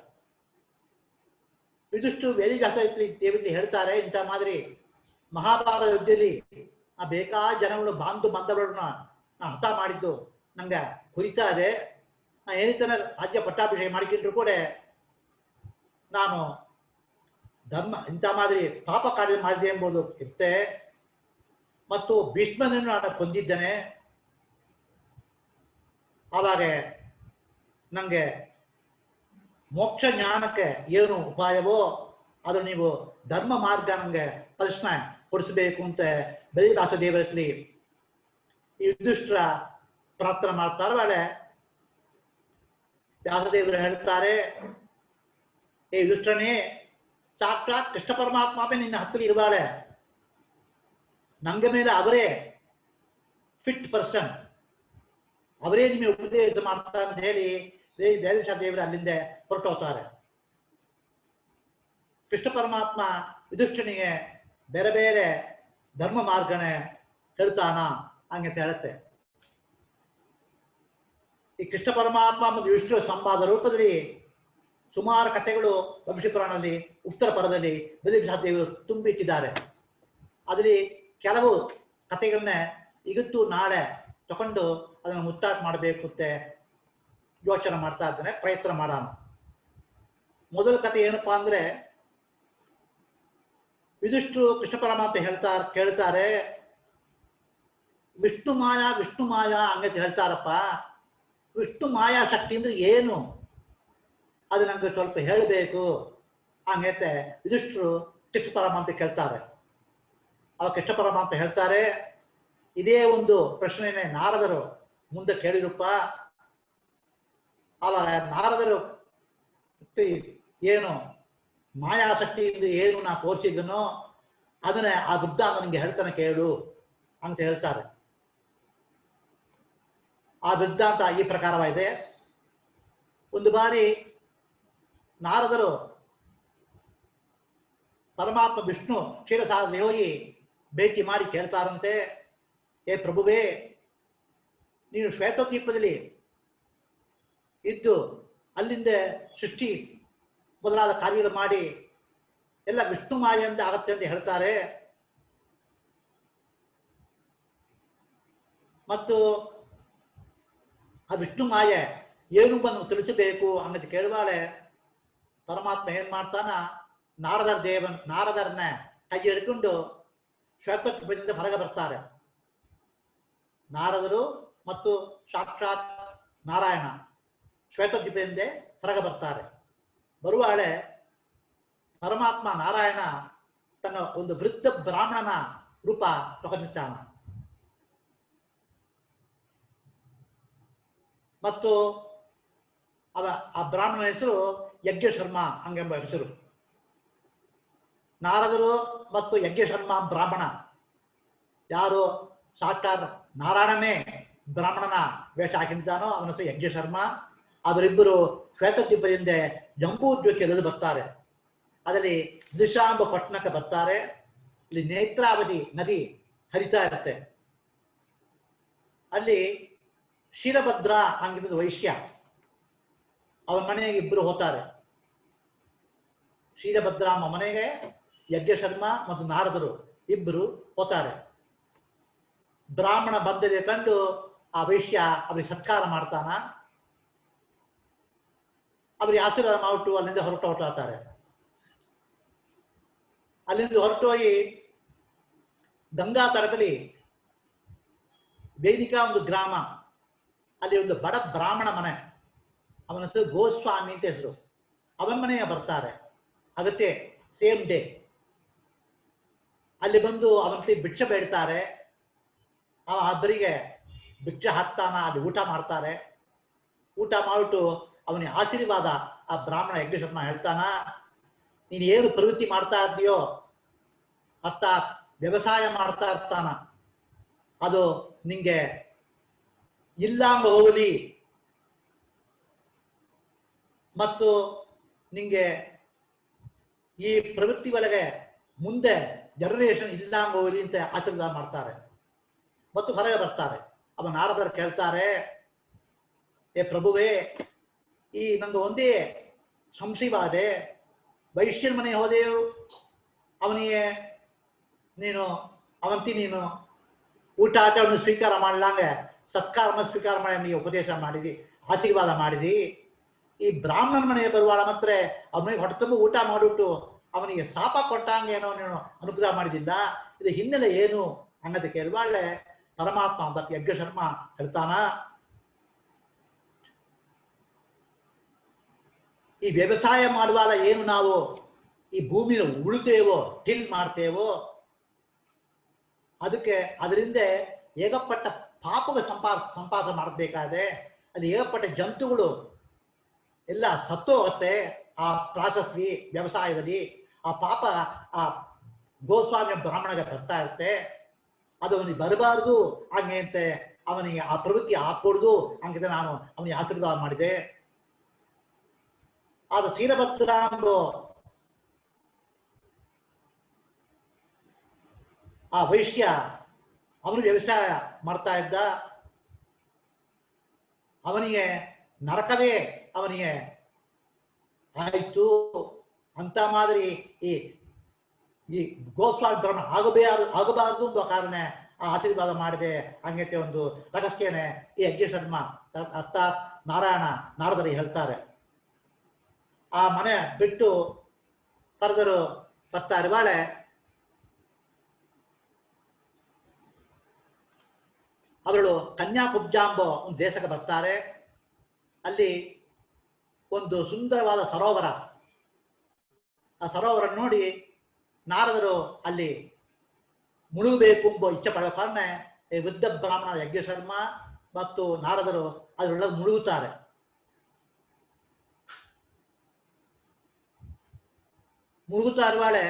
ಯುಧಿಷ್ಠರು ವೇದವ್ಯಾಸ ದೇವರಲ್ಲಿ ಹೇಳ್ತಾರೆ, ಇಂಥ ಮಾದರಿ ಮಹಾಭಾರತ ಯುದ್ಧದಲ್ಲಿ ಆ ಬೇಕಾದ ಜನಗಳು ಬಾಂಧವರನ್ನ ನಾ ಹತ ಮಾಡಿದ್ದು ನಂಗೆ ಕುರಿತಾ ಇದೆ. ನಾ ಏನಿತನ ರಾಜ್ಯ ಪಟ್ಟಾಭಿಷೇಕ ಮಾಡಿಕೊಂಡ್ರು ಕೂಡ ನಾನು ಧರ್ಮ ಇಂಥ ಮಾದರಿ ಪಾಪ ಕಾರ್ಯ ಮಾಡಿದೆ ಎಂಬುದು ಇರುತ್ತೆ. ಮತ್ತು ಭೀಷ್ಮನನ್ನು ನಾನು ಕೊಂದಿದ್ದೇನೆ. ಆವಾಗ ನನಗೆ ಮೋಕ್ಷ ಜ್ಞಾನಕ್ಕೆ ಏನು ಉಪಾಯವೋ ಅದು ನೀವು ಧರ್ಮ ಮಾರ್ಗ ನನಗೆ ಪ್ರಶ್ನೆ ಕೊಡಿಸಬೇಕು ಅಂತ ವೇದವ್ಯಾಸ ದೇವರಲ್ಲಿ ಈ ಯುಧಿಷ್ಠಿರ ಪ್ರಾರ್ಥನೆ ಮಾಡ್ತಾರೆ. ವ್ಯಾಸದೇವರು ಹೇಳ್ತಾರೆ, ಏ ಯುಧಿಷ್ಠನೇ, ಸಾಕ್ಷಾತ್ ಕೃಷ್ಣ ಪರಮಾತ್ಮ ನಿನ್ನ ಹತ್ತಿರ ಇರುವಾಳೆ, ನಂಗ ಮೇಲೆ ಅವರೇ ಫಿಟ್ ಪರ್ಸನ್, ಅವರೇ ನಿಮಗೆ ಉಪದೇಶ ಮಾಡ್ತಾರೆ ಅಂತ ಹೇಳಿ ವೇದವ್ಯಾಸ ದೇವರು ಅಲ್ಲಿಂದ ಹೊರಟೋಗ್ತಾರೆ. ಕೃಷ್ಣ ಪರಮಾತ್ಮ ಯುಧಿಷ್ಠನಿಗೆ ಬೇರೆ ಬೇರೆ ಧರ್ಮ ಮಾರ್ಗನೆ ಹೇಳ್ತಾನ ಹಂಗಂತ ಹೇಳುತ್ತೆ. ಈ ಕೃಷ್ಣ ಪರಮಾತ್ಮ ಮತ್ತು ವಿಷ್ಣು ಸಂವಾದ ರೂಪದಲ್ಲಿ ಸುಮಾರು ಕಥೆಗಳು ಭವಿಷ್ಯ ಪುರಾಣದಲ್ಲಿ ಉತ್ತರ ಪರದಲ್ಲಿ ವೇದವ್ಯಾಸ ದೇವರು ತುಂಬಿಟ್ಟಿದ್ದಾರೆ. ಅದರಲ್ಲಿ ಕೆಲವು ಕಥೆಗಳನ್ನ ಇವತ್ತು ನಾಳೆ ತಗೊಂಡು ಅದನ್ನು ಮುತ್ತಾಟ ಮಾಡಬೇಕು ಅಂತ ಯೋಚನೆ ಮಾಡ್ತಾ ಇದ್ದೇನೆ, ಪ್ರಯತ್ನ ಮಾಡೋಣ. ಮೊದಲ ಕಥೆ ಏನಪ್ಪಾ ಅಂದ್ರೆ, ಯುಧಿಷ್ಠರು ಕೃಷ್ಣ ಪರಮಾತ್ಮ ಕೇಳ್ತಾರೆ, ವಿಷ್ಣು ಮಾಯಾ ಹಂಗಂತ ಹೇಳ್ತಾರಪ್ಪ. ವಿಷ್ಣು ಮಾಯಾ ಶಕ್ತಿ ಅಂದ್ರೆ ಏನು ಅದು ನಂಗೆ ಸ್ವಲ್ಪ ಹೇಳಬೇಕು ಹಂಗೈತೆ. ಯುಧಿಷ್ಠರು ಕೃಷ್ಣ ಪರಮಾತ್ಮ ಅಂತ ಕೇಳ್ತಾರೆ. ಅವ ಕೃಷ್ಣ ಪರಮಾತ್ಮ ಹೇಳ್ತಾರೆ, ಇದೇ ಒಂದು ಪ್ರಶ್ನೆನೇ ನಾರದರು ಮುಂದೆ ಕೇಳಿರಪ್ಪ. ಅವಾಗ ನಾರದರು ಏನು ಮಾಯಾಶಕ್ತಿಯಿಂದ ಏನು ನಾ ತೋರಿಸಿದನೋ ಅದನ್ನೇ ಆ ವೃದ್ಧಾಂತ ನಿಂಗೆ ಹೇಳ್ತಾನೆ ಕೇಳು ಅಂತ ಹೇಳ್ತಾರೆ. ಆ ವೃದ್ಧಾಂತ ಈ ಪ್ರಕಾರವಾಗಿದೆ. ಒಂದು ಬಾರಿ ನಾರದರು ಪರಮಾತ್ಮ ವಿಷ್ಣು ಕ್ಷೀರಸಾಗರದಲ್ಲಿ ಹೋಗಿ ಭೇಟಿ ಮಾಡಿ ಕೇಳ್ತಾರಂತೆ, ಏ ಪ್ರಭುವೇ, ನೀನು ಶ್ವೇತದ್ವೀಪದಲ್ಲಿ ಇದ್ದು ಅಲ್ಲಿಂದ ಸೃಷ್ಟಿ ಮೊದಲಾದ ಕಾರ್ಯಗಳು ಮಾಡಿ ಎಲ್ಲ ವಿಷ್ಣು ಮಾಯೆಯಿಂದ ಆಗತ್ತೆ ಅಂತ ಹೇಳ್ತಾರೆ. ಮತ್ತು ಆ ವಿಷ್ಣು ಮಾಯೆ ಏನು ಬಂದು ತಿಳಿಸಬೇಕು ಅನ್ನೋದು ಕೇಳುವಾಳೆ ಪರಮಾತ್ಮ ಏನ್ ಮಾಡ್ತಾನ, ನಾರದರನ್ನ ಕೈ ಹಿಡ್ಕೊಂಡು ಶ್ವೇತದ್ವೀಪದಿಂದ ಹೊರಗೆ ಬರ್ತಾರೆ. ನಾರದರು ಮತ್ತು ಸಾಕ್ಷಾತ್ ನಾರಾಯಣ ಶ್ವೇತದ್ವೀಪದಿಂದ ಹೊರಗೆ ಬರ್ತಾರೆ. ಬರುವಾಳೆ ಪರಮಾತ್ಮ ನಾರಾಯಣ ತನ್ನ ಒಂದು ವೃದ್ಧ ಬ್ರಾಹ್ಮಣನ ರೂಪ ತಗೊಂಡಿದ್ದಾನ. ಮತ್ತು ಆ ಬ್ರಾಹ್ಮಣನ ಹೆಸರು ಯಜ್ಞ ಶರ್ಮ ಹಂಗೆಂಬ ಹೆಸರು. ನಾರದರು ಮತ್ತು ಯಜ್ಞ ಶರ್ಮ ಬ್ರಾಹ್ಮಣ ಯಾರು ಸಾಕ್ಷಾತ್ ನಾರಾಯಣನೇ ಬ್ರಾಹ್ಮಣನ ವೇಷ ಹಾಕಿದ್ದಾನೋ ಅವನ ಹೆಸರು ಯಜ್ಞ ಶರ್ಮ. ಅವರಿಬ್ಬರು ಶ್ವೇತದ್ವೀಪದಿಂದ ಜಂಬೂದ್ವೀಪಕ್ಕೆ ಎಳೆದು ಬರ್ತಾರೆ. ಅದರಲ್ಲಿ ದಿಶಾಂಬ ಪಟ್ಟಣಕ್ಕೆ ಬರ್ತಾರೆ. ಇಲ್ಲಿ ನೇತ್ರಾವತಿ ನದಿ ಹರಿತಾ ಇರುತ್ತೆ. ಅಲ್ಲಿ ಕ್ಷೀರಭದ್ರ ಹಂಗಿದ್ದ ವೈಶ್ಯ ಅವನ ಮನೆಗೆ ಇಬ್ಬರು ಹೋಗ್ತಾರೆ. ಕ್ಷೀರಭದ್ರಾಮ ಮನೆಗೆ ಯಜ್ಞ ಶರ್ಮ ಮತ್ತು ನಾರದರು ಇಬ್ಬರು ಹೋಗ್ತಾರೆ. ಬ್ರಾಹ್ಮಣ ಬಂದರೆ ಕಂಡು ಆ ವೈಶ್ಯ ಅವರಿಗೆ ಸತ್ಕಾರ ಮಾಡ್ತಾನ. ಅವರಿಗೆ ಆಶೀರ್ವಾದ ಮಾಡಿಟ್ಟು ಅಲ್ಲಿಂದ ಹೊರಟಾಗ್ತಾರೆ. ಅಲ್ಲಿಂದ ಹೊರಟೋಗಿ ಗಂಗಾ ತಟದಲ್ಲಿ ವೇದಿಕಾ ಒಂದು ಗ್ರಾಮ, ಅಲ್ಲಿ ಒಂದು ಬಡ ಬ್ರಾಹ್ಮಣ ಮನೆ, ಅವನ ಹೆಸರು ಗೋಸ್ವಾಮಿ ಅಂತ ಹೆಸರು. ಅವನ ಮನೆಗೆ ಬರ್ತಾರೆ. ಅಗತ್ಯ ಸೇಮ್ ಡೇ ಅಲ್ಲಿ ಬಂದು ಅವನಲ್ಲಿ ಭಿಕ್ಷೆ ಬೇಡ್ತಾರೆ. ಅಬ್ಬರಿಗೆ ಭಿಕ್ಷೆ ಹಾಕ್ತಾನ, ಅಲ್ಲಿ ಊಟ ಮಾಡ್ತಾರೆ. ಊಟ ಮಾಡಿಬಿಟ್ಟು ಅವನಿಗೆ ಆಶೀರ್ವಾದ ಆ ಬ್ರಾಹ್ಮಣ ಯಜ್ಞಶರ್ಮ ಹೇಳ್ತಾನ, ನೀನು ಏನು ಪ್ರವೃತ್ತಿ ಮಾಡ್ತಾ ಇದ್ದೀಯೋ ಅತ್ತ ವ್ಯವಸಾಯ ಮಾಡ್ತಾ ಇರ್ತಾನ, ಅದು ನಿಂಗೆ ಇಲ್ಲಾಂಗ ಹೋಗಲಿ ಮತ್ತು ನಿಂಗೆ ಈ ಪ್ರವೃತ್ತಿ ಒಳಗೆ ಮುಂದೆ ಜನರೇಷನ್ ಇಲ್ಲಾಂಗ ಹೋಗಲಿ ಅಂತ ಆಶೀರ್ವಾದ ಮಾಡ್ತಾರೆ. ಮತ್ತು ಹೊರಗೆ ಬರ್ತಾರೆ. ಅವ ನಾರದರು ಕೇಳ್ತಾರೆ, ಏ ಪ್ರಭುವೇ, ಈ ನಂದು ಒಂದೇ ಸಂಶಯವಾದೆ. ವೈಶ್ಯನ ಮನೆ ಹೋದೆವು, ಅವನಿಗೆ ನೀನು ಊಟ ಆಟವನ್ನು ಸ್ವೀಕಾರ ಮಾಡಲಾಂಗೆ ಸತ್ಕಾರವನ್ನು ಸ್ವೀಕಾರ ಮಾಡಿ ನೀವು ಉಪದೇಶ ಮಾಡಿದಿ, ಆಶೀರ್ವಾದ ಮಾಡಿದಿ. ಈ ಬ್ರಾಹ್ಮಣನ ಮನೆಗೆ ಬರುವಾಳ ಮಾತ್ರ ಅವನಿಗೆ ಹೊಟ್ಟೆ ತುಂಬ ಊಟ ಮಾಡಿಬಿಟ್ಟು ಅವನಿಗೆ ಶಾಪ ಕೊಟ್ಟಂಗೇನೋ ನೀನು ಅನುಗ್ರಹ ಮಾಡಿದಿಲ್ಲ. ಇದು ಹಿನ್ನೆಲೆ ಏನು ಅನ್ನೋದು ಕೇಳುವಾಳೆ ಪರಮಾತ್ಮ ಅಂತ ಯಜ್ಞ ಶರ್ಮ ಹೇಳ್ತಾನ, ಈ ವ್ಯವಸಾಯ ಮಾಡುವಾಗ ಏನು ನಾವು ಈ ಭೂಮಿನ ಉಳುತ್ತೇವೋ ಟಿಲ್ ಮಾಡ್ತೇವೋ ಅದಕ್ಕೆ ಅದರಿಂದ ಏಕಪಟ್ಟ ಪಾಪದ ಸಂಪಾದನೆ ಮಾಡಬೇಕಾದ್ರೆ ಅಲ್ಲಿ ಏಕಪಟ್ಟ ಜಂತುಗಳು ಎಲ್ಲ ಸತ್ತು ಹೋಗುತ್ತೆ. ಆ ಪ್ರಾಸಸ್ವಿ ವ್ಯವಸಾಯದಲ್ಲಿ ಆ ಪಾಪ ಆ ಗೋಸ್ವಾಮಿ ಬ್ರಾಹ್ಮಣಗೆ ಬರ್ತಾ ಇರುತ್ತೆ. ಅದು ಅವನಿಗೆ ಬರಬಾರ್ದು ಹಂಗೆ ಅಂತ ಅವನಿಗೆ ಆ ಪ್ರವೃತ್ತಿ ಹಾಕೊಡ್ದು ಹಂಗಿದ್ರೆ ನಾನು ಅವನಿಗೆ ಆಶೀರ್ವಾದ ಮಾಡಿದೆ. ಆದ ಕ್ಷೀರಭದ್ರಾಂಬು ಆ ವೈಶ್ಯ ಅವನು ವ್ಯವಸಾಯ ಮಾಡ್ತಾ ಇದ್ದ. ಅವನಿಗೆ ನರಕವೇ ಅವನಿಗೆ ಆಯಿತು. ಅಂತ ಮಾದರಿ ಈ ಗೋಸ್ವಾಮಿ ಬ್ರಹ್ಮ ಆಗಬಾರದು ಅನ್ನೋ ಕಾರಣ ಆ ಆಶೀರ್ವಾದ ಮಾಡಿದೆ ಹಂಗೈತೆ ಒಂದು ರಹಸ್ಯನೇ ಈ ಯಜ್ಞ ಶರ್ಮ ಅರ್ಥ ನಾರದರು ಹೇಳ್ತಾರೆ. ಆ ಮನೆ ಬಿಟ್ಟು ಕರೆದರು ಬರ್ತಾರೆ. ಬಾಳೆ ಅವಳು ಕನ್ಯಾಕುಬ್ಜ ಎಂಬ ಒಂದು ದೇಶಕ್ಕೆ ಬರ್ತಾರೆ. ಅಲ್ಲಿ ಒಂದು ಸುಂದರವಾದ ಸರೋವರ, ಆ ಸರೋವರ ನೋಡಿ ನಾರದರು ಅಲ್ಲಿ ಮುಳುಗಬೇಕು ಎಂಬ ಇಚ್ಛೆ ಪಡುವ ಕಾರಣ ಈ ವೃದ್ಧ ಬ್ರಾಹ್ಮಣ ಯಜ್ಞಶರ್ಮ ಮತ್ತು ನಾರದರು ಅದರೊಳಗೆ ಮುಳುಗುತ್ತಾರೆ. ಮುಳುಗುತ್ತಾ ಇರುವಾಳೆ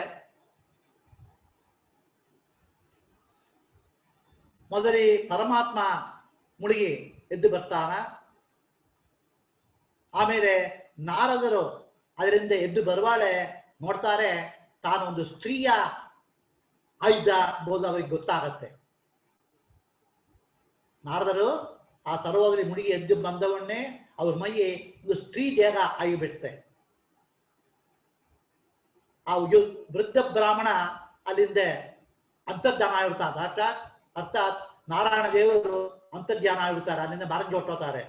ಮೊದಲಿ ಪರಮಾತ್ಮ ಮುಳುಗಿ ಎದ್ದು ಬರ್ತಾನ. ಆಮೇಲೆ ನಾರದರು ಅದರಿಂದ ಎದ್ದು ಬರುವಾಳೆ ನೋಡ್ತಾರೆ ತಾನು ಒಂದು ಸ್ತ್ರೀಯ ಆಯುಧ ಬೋದು ಅವರಿಗೆ ಗೊತ್ತಾಗತ್ತೆ. ನಾರದರು ಆ ಸರೋವರದಲ್ಲಿ ಮುಳುಗಿ ಎದ್ದು ಬಂದವನ್ನೇ ಅವ್ರ ಮೈಯೇ ಒಂದು ಸ್ತ್ರೀ ದೇಹ ಆಗಿಬಿಡುತ್ತೆ. ಆ ವೃದ್ಧ ಬ್ರಾಹ್ಮಣ ಅಲ್ಲಿಂದ ಅಂತರ್ಧಾನ ಆಗಿರ್ತಾರೆ. ಅರ್ಥಾತ್ ನಾರಾಯಣ ದೇವರು ಅಂತರ್ಧಾನ ಆಗಿರ್ತಾರೆ, ಅಲ್ಲಿಂದ ಮರಂಜಿ ಹೊಟ್ಟೋತಾರೆ.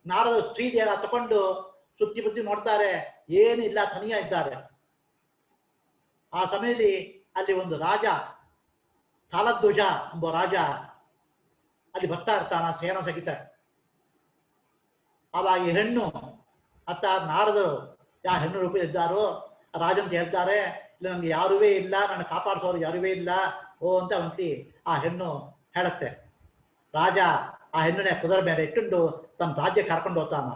ನಾರದರು ಸ್ತ್ರೀ ದೇಹ ತಕೊಂಡು ಸುತ್ತಿ ಬುತ್ತಿ ನೋಡ್ತಾರೆ, ಏನಿಲ್ಲ, ತನಿಯ ಇದ್ದಾರೆ. ಆ ಸಮಯದಲ್ಲಿ ಅಲ್ಲಿ ಒಂದು ರಾಜ, ತಾಲಧ್ವಜ ಎಂಬ ರಾಜ ಅಲ್ಲಿ ಬರ್ತಾ ಇರ್ತಾನ ಸೇನಾ ಸಹಿತ. ಆವಾಗ ಈ ಹೆಣ್ಣು ಅರ್ಥಾತ್ ನಾರದರು ಯಾವ ಹೆಣ್ಣು ರೂಪದಲ್ಲಿದ್ದಾರೋ ರಾಜಂತ ಹೇಳ್ತಾರೆ, ಇಲ್ಲ ನನಗೆ ಯಾರುವೇ ಇಲ್ಲ, ನನ್ನ ಕಾಪಾಡಿಸೋರು ಯಾರುವೇ ಇಲ್ಲ ಓ ಅಂತ ಅನ್ಸಿ ಆ ಹೆಣ್ಣು ಹೇಳುತ್ತೆ. ರಾಜ ಆ ಹೆಣ್ಣನ್ನೇ ಕುದುರೆ ಮೇಲೆ ಇಟ್ಟುಕೊಂಡು ತಮ್ಮ ರಾಜ್ಯ ಕರ್ಕೊಂಡು ಹೋಗ್ತಾನ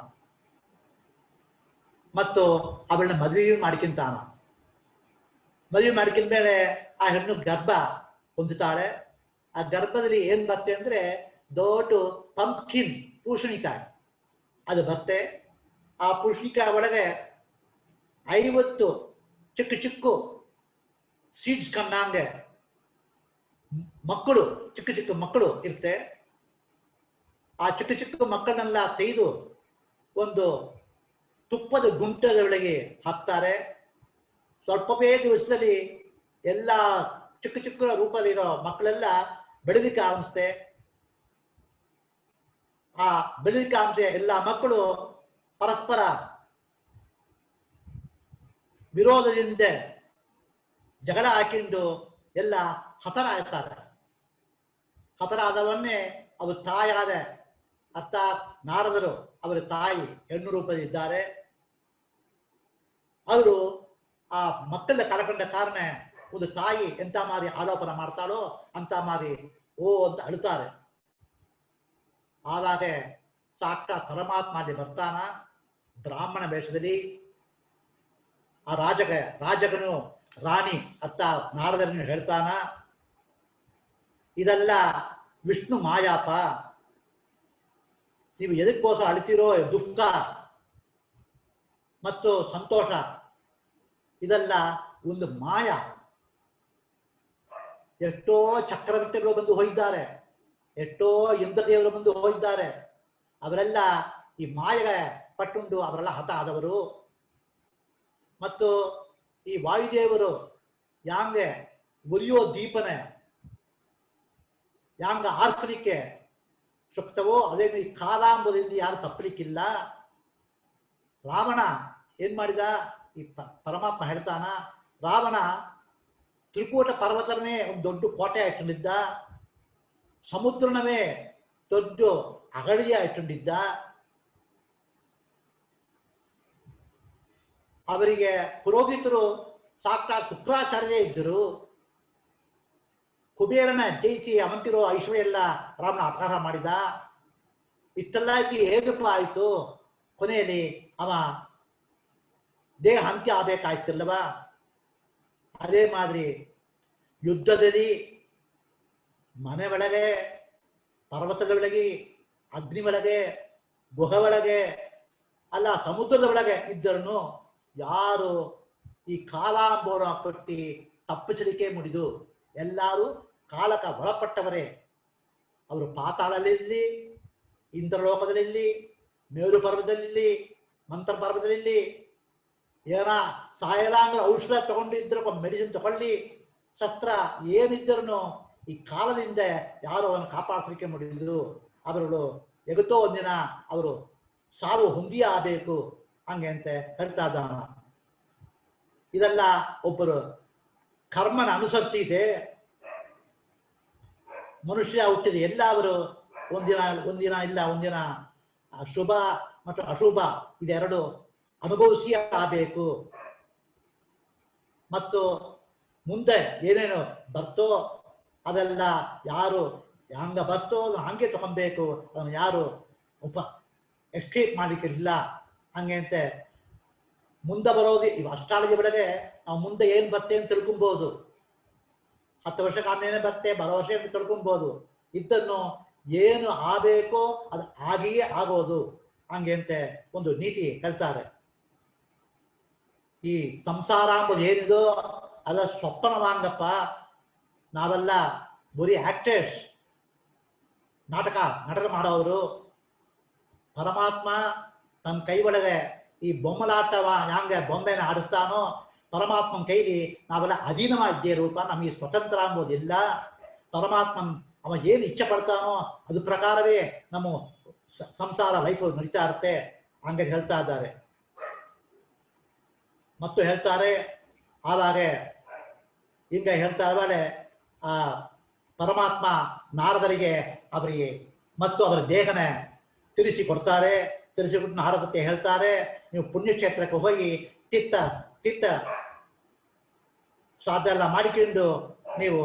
ಮತ್ತು ಅವಳನ್ನ ಮದುವೆ ಮಾಡ್ಕಿಂತಾನ. ಮದುವೆ ಮಾಡ್ಕಿದ ಮೇಲೆ ಆ ಹೆಣ್ಣು ಗರ್ಭ ಹೊಂದುತ್ತಾಳೆ. ಆ ಗರ್ಭದಲ್ಲಿ ಏನ್ ಬರುತ್ತೆ ಅಂದ್ರೆ ದೊಡ್ಡ ಪಂಪ್ಕಿನ್ ಪೂಷಣಿಕಾಯಿ ಅದು ಬರುತ್ತೆ. ಆ ಪೂಷಣಿಕಾಯಿ ಒಳಗೆ 50 ಚಿಕ್ಕ ಚಿಕ್ಕ ಸೀಡ್ಸ್ ಕಂಡಂಗೆ ಮಕ್ಕಳು, ಚಿಕ್ಕ ಚಿಕ್ಕ ಮಕ್ಕಳು ಇರುತ್ತೆ. ಆ ಚಿಕ್ಕ ಚಿಕ್ಕ ಮಕ್ಕಳನ್ನೆಲ್ಲ ತೆಗೆದು ಒಂದು ತುಪ್ಪದ ಗುಂಟದೊಳಗೆ ಹಾಕ್ತಾರೆ. ಸ್ವಲ್ಪವೇ ದಿವಸದಲ್ಲಿ ಎಲ್ಲ ಚಿಕ್ಕ ಚಿಕ್ಕ ರೂಪದಲ್ಲಿರೋ ಮಕ್ಕಳೆಲ್ಲ ಬೆಳಲಿಕ್ಕೆ ಆರಂಭಿಸುತ್ತೆ. ಆ ಬೆಳಲಿಕ್ಕೆ ಆರಂಭಿಸಿ ಎಲ್ಲ ಮಕ್ಕಳು ಪರಸ್ಪರ ವಿರೋಧದಿಂದ ಜಗಳ ಹಾಕಿಕೊಂಡು ಎಲ್ಲ ಹತರಾಗ್ತಾರೆ. ಹತರಾದವನ್ನೇ ಅವರು ತಾಯಾದ ಅರ್ಥಾತ್ ನಾರದರು ಅವರ ತಾಯಿ ಹೆಣ್ಣು ರೂಪದಲ್ಲಿದ್ದಾರೆ. ಅವರು ಆ ಮಕ್ಕಳ ಕಳಕೊಂಡ ಕಾರಣ ಒಂದು ತಾಯಿ ಎಂತ ಮಾರಿ ಆರೋಪಣ ಮಾಡ್ತಾಳೋ ಅಂತ ಮಾರಿ ಓ ಅಂತ ಅಳುತ್ತಾರೆ. ಆವಾಗ ಸಾಕ್ಷಾತ್ ಪರಮಾತ್ಮ ಅಲ್ಲಿ ಬರ್ತಾನ ಬ್ರಾಹ್ಮಣ ವೇಷದಲ್ಲಿ. ಆ ರಾಜಗನು ರಾಣಿ ಅರ್ಥಾತ್ ನಾರದರನ್ನು ಹೇಳ್ತಾನ, ಇದೆಲ್ಲ ವಿಷ್ಣು ಮಾಯಾಪ, ನೀವು ಎದಕ್ಕೋಸ್ಕರ ಅಳ್ತಿರೋ ದುಃಖ ಮತ್ತು ಸಂತೋಷ ಇದೆಲ್ಲ ಒಂದು ಮಾಯ. ಎಷ್ಟೋ ಚಕ್ರವರ್ತಿಗಳು ಬಂದು ಹೋಗಿದ್ದಾರೆ, ಎಷ್ಟೋ ಇಂದ್ರದೇವರು ಬಂದು ಹೋಗಿದ್ದಾರೆ. ಅವರೆಲ್ಲ ಈ ಮಾಯೆಗೆ ಪಟ್ಟುಂಡು ಅವರೆಲ್ಲ ಹತ ಆದವರು. ಮತ್ತು ಈ ವಾಯುದೇವರು ಯಾಂಗೆ ಉರಿಯೋ ದೀಪನ ಯಾಂಗ ಆರಿಸಲಿಕ್ಕೆ ಶಕ್ತವೋ ಅದೇ ಈ ಕಾಲಾಂಬದಿಂದ ಯಾರು ತಪ್ಪಲಿಕ್ಕಿಲ್ಲ. ರಾವಣ ಏನ್ ಮಾಡಿದ, ಈ ಪರಮಾತ್ಮ ಹೇಳ್ತಾನ, ರಾವಣ ತ್ರಿಕೂಟ ಪರ್ವತನೇ ಒಂದು ದೊಡ್ಡ ಕೋಟೆ ಇಟ್ಕೊಂಡಿದ್ದ, ಸಮುದ್ರನವೇ ದೊಡ್ಡ ಅಗಡಿಯ ಇಟ್ಕೊಂಡಿದ್ದ. ಅವರಿಗೆ ಪುರೋಹಿತರು ಸಾಕ್ಷಾತ್ ಶುಕ್ರಾಚಾರ್ಯರೇ ಇದ್ದರು. ಕುಬೇರನ ಜಯಿಸಿ ಅವಂತಿರೋ ಐಶ್ವರ್ಯ ಎಲ್ಲ ರಾಮನ ಅಪಹಾರ ಮಾಡಿದ. ಇಷ್ಟೆಲ್ಲ ಹೇಗಪ್ಪ ಆಯ್ತು, ಕೊನೆಯಲ್ಲಿ ಅವ ದೇಹ ಅಂತ್ಯ ಆಗಬೇಕಾಯ್ತಿಲ್ಲವ. ಅದೇ ಮಾದರಿ ಯುದ್ಧದಲ್ಲಿ ಮನೆ ಒಳಗೆ, ಪರ್ವತದ ಒಳಗೆ, ಅಗ್ನಿ ಒಳಗೆ, ಗುಹೆ ಒಳಗೆ ಅಲ್ಲ ಸಮುದ್ರದ ಒಳಗೆ ಇದ್ದರನು ಯಾರು ಈ ಕಾಲಾಂಬೋರ ಕೊಟ್ಟಿ ತಪ್ಪಿಸಲಿಕ್ಕೆ ಮುಡಿದು ಎಲ್ಲರೂ ಕಾಲಕ ಒಳಪಟ್ಟವರೇ. ಅವರು ಪಾತಾಳದಲ್ಲಿ, ಇಂದ್ರಲೋಕದಲ್ಲಿ, ಮೇರು ಪರ್ವತದಲ್ಲಿ, ಮಂತ್ರ ಪರ್ವತದಲ್ಲಿ ಏನ ಸಾಯಲಾಂಗ ಔಷಧ ತಗೊಂಡಿದ್ರು, ಮೆಡಿಸಿನ್ ತಗೊಳ್ಳಿ, ಶಸ್ತ್ರ ಏನಿದ್ದರೂ ಈ ಕಾಲದಿಂದ ಯಾರು ಅವನು ಕಾಪಾಡಿಸಲಿಕ್ಕೆ ಮುಡಿದು ಅವರುಗಳು ಎಗುತ್ತೋ ಒಂದಿನ ಅವರು ಸಾವು ಹೊಂದಿಯೇ ಆಗಬೇಕು ಹಂಗೆ ಅಂತ ಹೇಳ್ತಾ ಇದ್ದಾನ. ಇದೆಲ್ಲ ಒಬ್ಬರು ಕರ್ಮನ ಅನುಸರಿಸಿದೆ ಮನುಷ್ಯ ಹುಟ್ಟಿದೆ. ಎಲ್ಲ ಅವರು ಒಂದಿನ ಇಲ್ಲ ಒಂದಿನ ಶುಭ ಮತ್ತು ಅಶುಭ ಇದೆರಡು ಅನುಭವಿಸಿ ಆಗಬೇಕು. ಮತ್ತು ಮುಂದೆ ಏನೇನು ಬರ್ತೋ ಅದೆಲ್ಲ ಯಾರು ಹಂಗ ಬರ್ತೋ ಹಂಗೆ ತಗೊಬೇಕು, ಅದನ್ನು ಯಾರು ಎಸ್ಕೇಪ್ ಮಾಡಲಿಕ್ಕಿಲ್ಲ. ಹಂಗೆ ಅಂತೆ ಮುಂದೆ ಬರೋದು ಇವು ಅಸ್ಟ್ರಾಲಜಿ ಒಳಗೆ ನಾವು ಮುಂದೆ ಏನು ಬರ್ತೇ ಅಂತ ತಿಳ್ಕೊಬೋದು. 10 ವರ್ಷಕ್ಕೆ ಆಮೇಲೆ ಬರ್ತೇ, ಬರೋ ವರ್ಷ ತಿಳ್ಕೊಬೋದು. ಇದನ್ನು ಏನು ಆಗಬೇಕೋ ಅದು ಆಗಿಯೇ ಆಗೋದು. ಹಂಗೆ ಅಂತೆ ಒಂದು ನೀತಿ ಹೇಳ್ತಾರೆ. ಈ ಸಂಸಾರ ಅಂಬುದು ಏನಿದೋ ಅಲ್ಲ ಸ್ವಪ್ನವಾಂಗಪ್ಪ. ನಾವೆಲ್ಲ ಬರೀ ಆಕ್ಟರ್ಸ್, ನಾಟಕ ಮಾಡೋರು. ಪರಮಾತ್ಮ ತನ್ನ ಕೈ ಒಳಗೆ ಈ ಬೊಮ್ಮಲಾಟವ ಹ್ಯಾಂಗೆ ಬೊಂಬೆನ ಆಡಿಸ್ತಾನೋ ಪರಮಾತ್ಮನ ಕೈಲಿ ನಾವೆಲ್ಲ ಅಧೀನವಾಗಿದ್ದೇ ರೂಪ. ನಮಗೆ ಸ್ವತಂತ್ರ ಅಂಬೋದಿಲ್ಲ. ಪರಮಾತ್ಮನ್ ಅವ ಏನು ಇಚ್ಛೆ ಪಡ್ತಾನೋ ಅದು ಪ್ರಕಾರವೇ ನಮ್ಮ ಸಂಸಾರ ಲೈಫ್ ನಡೀತಾ ಇರುತ್ತೆ. ಹಂಗೆ ಹೇಳ್ತಾ ಇದ್ದಾರೆ. ಮತ್ತು ಹೇಳ್ತಾರೆ ಆವಾಗ ಹಿಂಗೆ ಹೇಳ್ತಾ ಇರುವಾಗಲೇ ಆ ಪರಮಾತ್ಮ ನಾರದರಿಗೆ ಅವರಿಗೆ ಮತ್ತು ಅವರ ದೇಹನ ತಿಳಿಸಿಕೊಡ್ತಾರೆ. ತಿಳಿಸಿಕೊಟ್ಟು ನಾರದಕ್ಕೆ ಹೇಳ್ತಾರೆ, ನೀವು ಪುಣ್ಯಕ್ಷೇತ್ರಕ್ಕೆ ಹೋಗಿ ತಿತ್ತ ಶ್ರಾದ್ದ ಎಲ್ಲ ಮಾಡಿಕೊಂಡು ನೀವು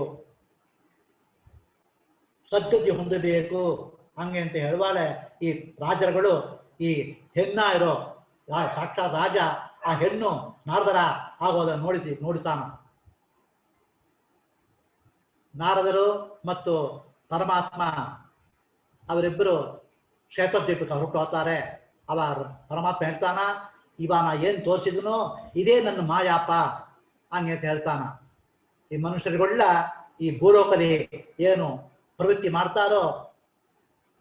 ಸದ್ಗತಿ ಹೊಂದಬೇಕು. ಹಂಗೆ ಅಂತ ಹೇಳುವಾಗ ಈ ರಾಜರುಗಳು ಈ ಹೆಣ್ಣ ಇರೋ ಸಾಕ್ಷಾತ್ ರಾಜ ಆ ಹೆಣ್ಣು ನಾರದರ ಆಗೋದನ್ನು ನೋಡ್ತಾನ. ನಾರದರು ಮತ್ತು ಪರಮಾತ್ಮ ಅವರಿಬ್ಬರು ಕ್ಷೇತ್ರದ್ವೀಪಕ್ಕೆ ಹೊರಟು ಹೋಗ್ತಾರೆ. ಅವ ಪರಮಾತ್ಮ ಹೇಳ್ತಾನ, ಇವಾಗ ಏನು ತೋರಿಸಿದನು ಇದೇ ನನ್ನ ಮಾಯಾಪ ಹಂಗೆ ಅಂತ ಹೇಳ್ತಾನ. ಈ ಮನುಷ್ಯರುಗಳೆಲ್ಲ ಈ ಭೂಲೋಕದಲ್ಲಿ ಏನು ಪ್ರವೃತ್ತಿ ಮಾಡ್ತಾರೋ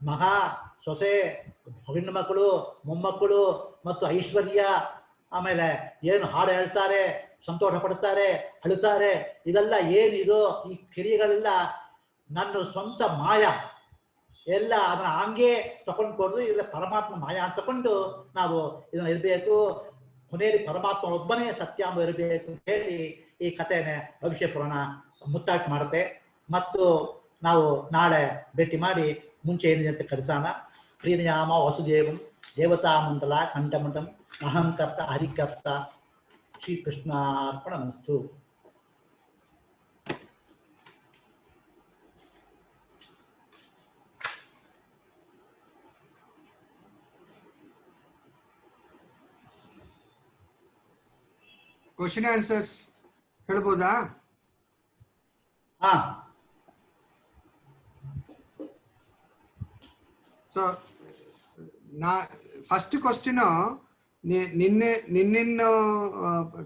ಮಹಾ ಸೊಸೆ, ಹೆಣ್ಣು ಮಕ್ಕಳು, ಮೊಮ್ಮಕ್ಕಳು ಮತ್ತು ಐಶ್ವರ್ಯ, ಆಮೇಲೆ ಏನು ಹಾಡು ಹೇಳ್ತಾರೆ, ಸಂತೋಷ ಪಡ್ತಾರೆ, ಅಳುತ್ತಾರೆ, ಇದೆಲ್ಲ ಏನಿದು ಈ ಕ್ರಿಯೆಗಳೆಲ್ಲ ನನ್ನ ಸ್ವಂತ ಮಾಯ ಎಲ್ಲ ಅದನ್ನ ಹಂಗೆ ತಗೊಂಡ್ಕೊಂಡು ಇಲ್ಲ ಪರಮಾತ್ಮ ಮಾಯ ಅಂತ ತಕೊಂಡು ನಾವು ಇದನ್ನ ಇರಬೇಕು. ಕೊನೆಯಲ್ಲಿ ಪರಮಾತ್ಮ ಒಬ್ಬನೇ ಸತ್ಯ ಅಂಬ ಇರಬೇಕು ಅಂತ ಹೇಳಿ ಈ ಕಥೆನೇ ಭವಿಷ್ಯ ಪುರಾಣ ಮುತ್ತಾಟ ಮಾಡುತ್ತೆ. ಮತ್ತು ನಾವು ನಾಳೆ ಭೇಟಿ ಮಾಡಿ ಮುಂಚೆ ಏನಿದೆ ಅಂತ ಕಲಿಸೋಣ. ಪ್ರೀನಿಯಾಮ ವಸುದೇವಂ ದೇವತಾ ಮಂಡಲ ಕಂಠಮಠಂ ಅಹಂಕರ್ತ ಹರಿಕರ್ತ. ಶ್ರೀಕೃಷ್ಣಾರ್ಪಣಮಸ್ತು. ಕ್ವಶನ್ ಆನ್ಸರ್ಸ್ ಹೇಳ್ಬೋದಾ? ಸೊ ಫಸ್ಟ್ ಕ್ವಶನ್ ನಿನ್ನಿನ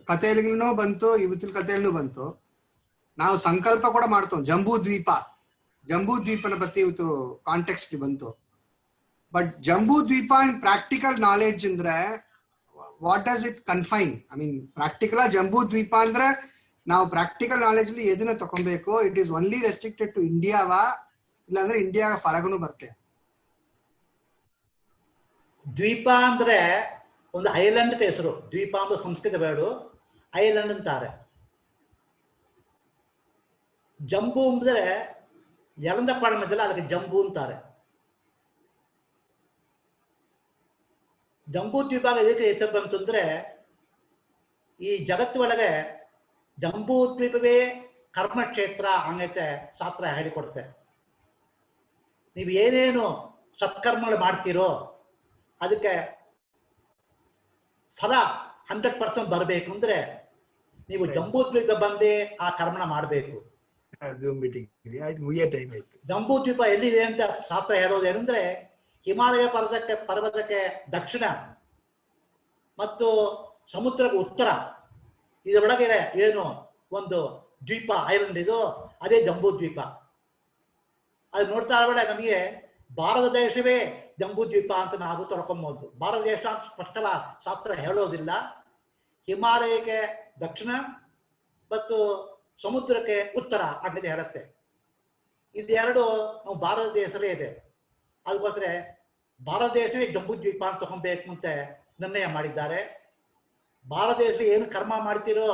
ಕಥೆಯಲ್ಲೂ ಬಂತು, ಇವತ್ತಿನ ಕಥೆಯಲ್ಲೂ ಬಂತು. ನಾವು ಸಂಕಲ್ಪ ಕೂಡ ಮಾಡ್ತೇವೆ. ಜಂಬೂ ದ್ವೀಪನ ಪ್ರತಿ ಇವತ್ತು ಕಾಂಟೆಕ್ಸ್ಟ್ ಬಂತು. But Jambudvipa in practical knowledge ಅಂದ್ರೆ what does it confine? I mean practical Jambudvipa ಅಂದ್ರೆ ನಾವು ಪ್ರಾಕ್ಟಿಕಲ್ ನಾಲೆಜ್ ಅಲ್ಲಿ ಎದನ್ನ ತಗೊಬೇಕು? It is only restricted to ಇಂಡಿಯಾವಾ, ಇಲ್ಲಾಂದ್ರೆ ಇಂಡಿಯಾ ಹೊರಗನು ಬರುತ್ತೆ? ದ್ವೀಪ ಅಂದ್ರೆ ಒಂದು ಐಲ್ಯಾಂಡ್ ಅಂತ ಹೆಸರು. ದ್ವೀಪ ಅಂದ್ರೆ ಸಂಸ್ಕೃತ ಬೇಡು, ಐಲ್ಯಾಂಡ್ ಅಂತಾರೆ. ಜಂಬೂ ಅಂದ್ರೆ ಎರಂದ ಪಾಡಮದಲ್ಲ, ಅದಕ್ಕೆ ಜಂಬೂ ಅಂತಾರೆ. ಜಂಬೂ ದ್ವೀಪ ಇದಕ್ಕೆ ಹೆಸರು ಬಂತಂದ್ರೆ ಈ ಜಗತ್ತು ಒಳಗೆ ಜಂಬೂ ದ್ವೀಪವೇ ಕರ್ಮಕ್ಷೇತ್ರ ಹಂಗೈತೆ ಶಾಸ್ತ್ರ ಹೇಳಿಕೊಡುತ್ತೆ. ನೀವು ಏನೇನು ಸತ್ಕರ್ಮಗಳು ಮಾಡ್ತೀರೋ ಅದಕ್ಕೆ ಫಲ 100% ಬರಬೇಕು ಅಂದ್ರೆ ನೀವು ಜಂಬೂ ದ್ವೀಪ ಬಂದೇ ಆ ಕರ್ಮಣ ಮಾಡಬೇಕು. ಜಂಬೂ ದ್ವೀಪ ಎಲ್ಲಿದೆ ಅಂತ ಶಾಸ್ತ್ರ ಹೇಳೋದು ಏನಂದ್ರೆ ಹಿಮಾಲಯ ಪರ್ವತಕ್ಕೆ ದಕ್ಷಿಣ ಮತ್ತು ಸಮುದ್ರಕ್ಕೆ ಉತ್ತರ ಇದರೊಳಗೆ ಏನು ಒಂದು ದ್ವೀಪ ಐಲ್ಯಾಂಡ್ ಇದು, ಅದೇ ಜಂಬೂ ದ್ವೀಪ. ಅದು ನೋಡ್ತಾ ಇರುವಾಗ ನಮಗೆ ಭಾರತ ದೇಶವೇ ಜಂಬೂ ದ್ವೀಪ ಅಂತ ನಾವು ತೊಳ್ಕೊಬಹುದು. ಭಾರತ ದೇಶ ಅಂತ ಸ್ಪಷ್ಟವಾದ ಶಾಸ್ತ್ರ ಹೇಳೋದಿಲ್ಲ. ಹಿಮಾಲಯಕ್ಕೆ ದಕ್ಷಿಣ ಮತ್ತು ಸಮುದ್ರಕ್ಕೆ ಉತ್ತರ ಅನ್ನೋದು ಹೇಳುತ್ತೆ. ಇದೆರಡು ನಾವು ಭಾರತ ದೇಶವೇ ಇದೆ. ಅದಕ್ಕೋಸ್ಕರ ಭಾರತ ದೇಶವೇ ಜಂಬೂ ದ್ವೀಪ ಅಂತ ತಗೊಬೇಕು ಅಂತ ನಿರ್ಣಯ ಮಾಡಿದ್ದಾರೆ. ಭಾರತ ದೇಶ ಏನು ಕರ್ಮ ಮಾಡ್ತೀರೋ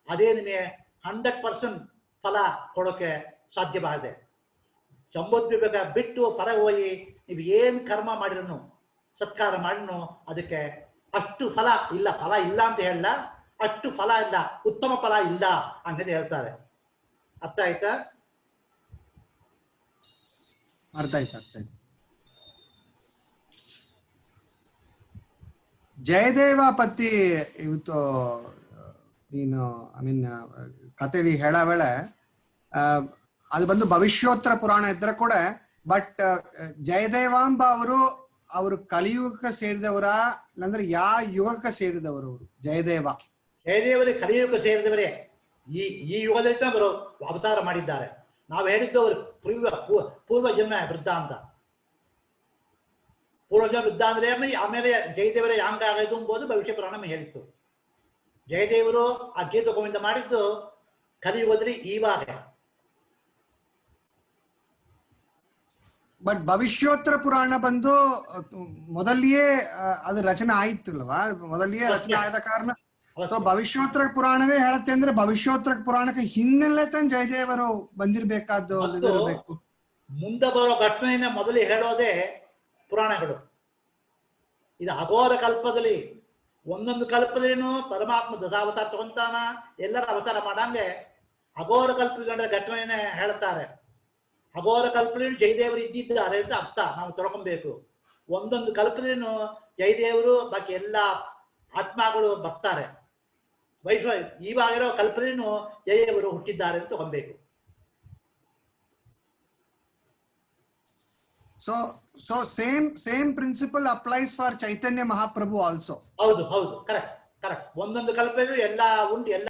ಅದೇ ನಿಮಗೆ 100% ಫಲ ಕೊಡೋಕೆ ಸಾಧ್ಯವಾಗಿದೆ. ಜಂಬೂದ್ವೀಪ ಬಿಟ್ಟು ಹೊರಗೆ ಹೋಗಿ ನೀವು ಏನು ಕರ್ಮ ಮಾಡಿರನು, ಸತ್ಕಾರ ಮಾಡಿನೋ ಅದಕ್ಕೆ ಅಷ್ಟು ಫಲ ಇಲ್ಲ. ಫಲ ಇಲ್ಲ ಅಂತ ಹೇಳಲ್ಲ, ಅಷ್ಟು ಫಲ ಇಲ್ಲ, ಉತ್ತಮ ಫಲ ಇಲ್ಲ ಅಂತ ಹೇಳ್ತಾರೆ. ಅರ್ಥ ಆಯ್ತಾ? ಅರ್ಥ ಆಯ್ತು, ಅರ್ಥ ಆಯ್ತು. ಜಯದೇವ ಪತ್ತಿ ಇವತ್ತು ನೀನು ಕಥೆಲಿ ಹೇಳ ವೇಳೆ ಅದು ಬಂದು ಭವಿಷ್ಯೋತ್ತರ ಪುರಾಣ ಇದ್ರೆ ಕೂಡ, ಬಟ್ ಜಯದೇವಾಂಬ ಅವರು ಕಲಿಯುಗಕ್ಕೆ ಸೇರಿದವರ, ಇಲ್ಲಾಂದ್ರೆ ಯಾವ ಯುಗಕ್ಕೆ ಸೇರಿದವರು ಅವರು? ಜಯದೇವರೇ ಕಲಿಯುಗಕ್ಕೆ ಸೇರಿದವರೇ. ಈ ಯುಗದಲ್ಲಿ ಬರೋ ಅವತಾರ ಮಾಡಿದ್ದಾರೆ. ನಾವು ಹೇಳಿದ್ದವರು ಪೂರ್ವ ಜನ್ಮ ವೃದ್ಧ ಅಂತ. ಪೂರ್ವ ಜನ್ಮ ವೃದ್ಧ ಅಂದ್ರೆ ಆಮೇಲೆ ಜಯದೇವರೇ ಯಾಂಗ ಆಗೋದು ಎಂಬುದು ಭವಿಷ್ಯ ಪುರಾಣ ಹೇಳಿತ್ತು. ಜಯದೇವರು ಆ ಗೀತ ಗೋವಿಂದ ಮಾಡಿದ್ದು ಕಲಿಯುಗದಲ್ಲಿ ಇವಾಗ. ಬಟ್ ಭವಿಷ್ಯೋತ್ತರ ಪುರಾಣ ಬಂದು ಮೊದಲಿಯೇ ಅದು ರಚನೆ ಆಯ್ತಲ್ವಾ? ಮೊದಲಿಯೇ ರಚನೆ ಆದ ಕಾರಣ ಸೊ ಭವಿಷ್ಯೋತ್ತರ ಪುರಾಣವೇ ಹೇಳುತ್ತೆ ಅಂದ್ರೆ ಭವಿಷ್ಯೋತ್ತರ ಪುರಾಣಕ್ಕೆ ಹಿನ್ನೆಲೆ ತಾನು ಜಯದೇವರು ಬಂದಿರ್ಬೇಕಾದ್ದು ಇರಬೇಕು. ಮುಂದೆ ಬರೋ ಘಟನೆಯನ್ನ ಮೊದಲು ಹೇಳೋದೇ ಪುರಾಣಗಳು. ಇದು ಅಘೋರ ಕಲ್ಪದಲ್ಲಿ ಒಂದೊಂದು ಕಲ್ಪದಲ್ಲಿನೂ ಪರಮಾತ್ಮ ದಶಾವತಾರ ತಗೊಂತಾನ, ಎಲ್ಲರ ಅವತಾರ ಮಾಡಂಗೆ ಅಘೋರ ಕಲ್ಪದ ಘಟನೆಯನ್ನ ಹೇಳ್ತಾರೆ. ಅಘೋರ ಕಲ್ಪನೆಯನ್ನು ಜಯದೇವರು ಇದ್ದಿದ್ದಾರೆ ಅಂತ ಅರ್ಥ ನಾವು ತಿಳ್ಕೊಬೇಕು. ಒಂದೊಂದು ಕಲ್ಪನೆಯನ್ನು ಜಯದೇವರು ಬಾಕಿ ಎಲ್ಲ ಆತ್ಮಗಳು ಬರ್ತಾರೆ. ಇವಾಗಿರೋ ಕಲ್ಪನೆಯನ್ನು ಜಯದೇವರು ಹುಟ್ಟಿದ್ದಾರೆ ಅಂತ ತಗೊಬೇಕು. So same principle applies for Chaitanya Mahaprabhu also. ಹೌದು, ಕರೆಕ್ಟ್. ಒಂದೊಂದು ಕಲ್ಪನೆಯೂ ಎಲ್ಲ ಉಂಟು, ಎಲ್ಲ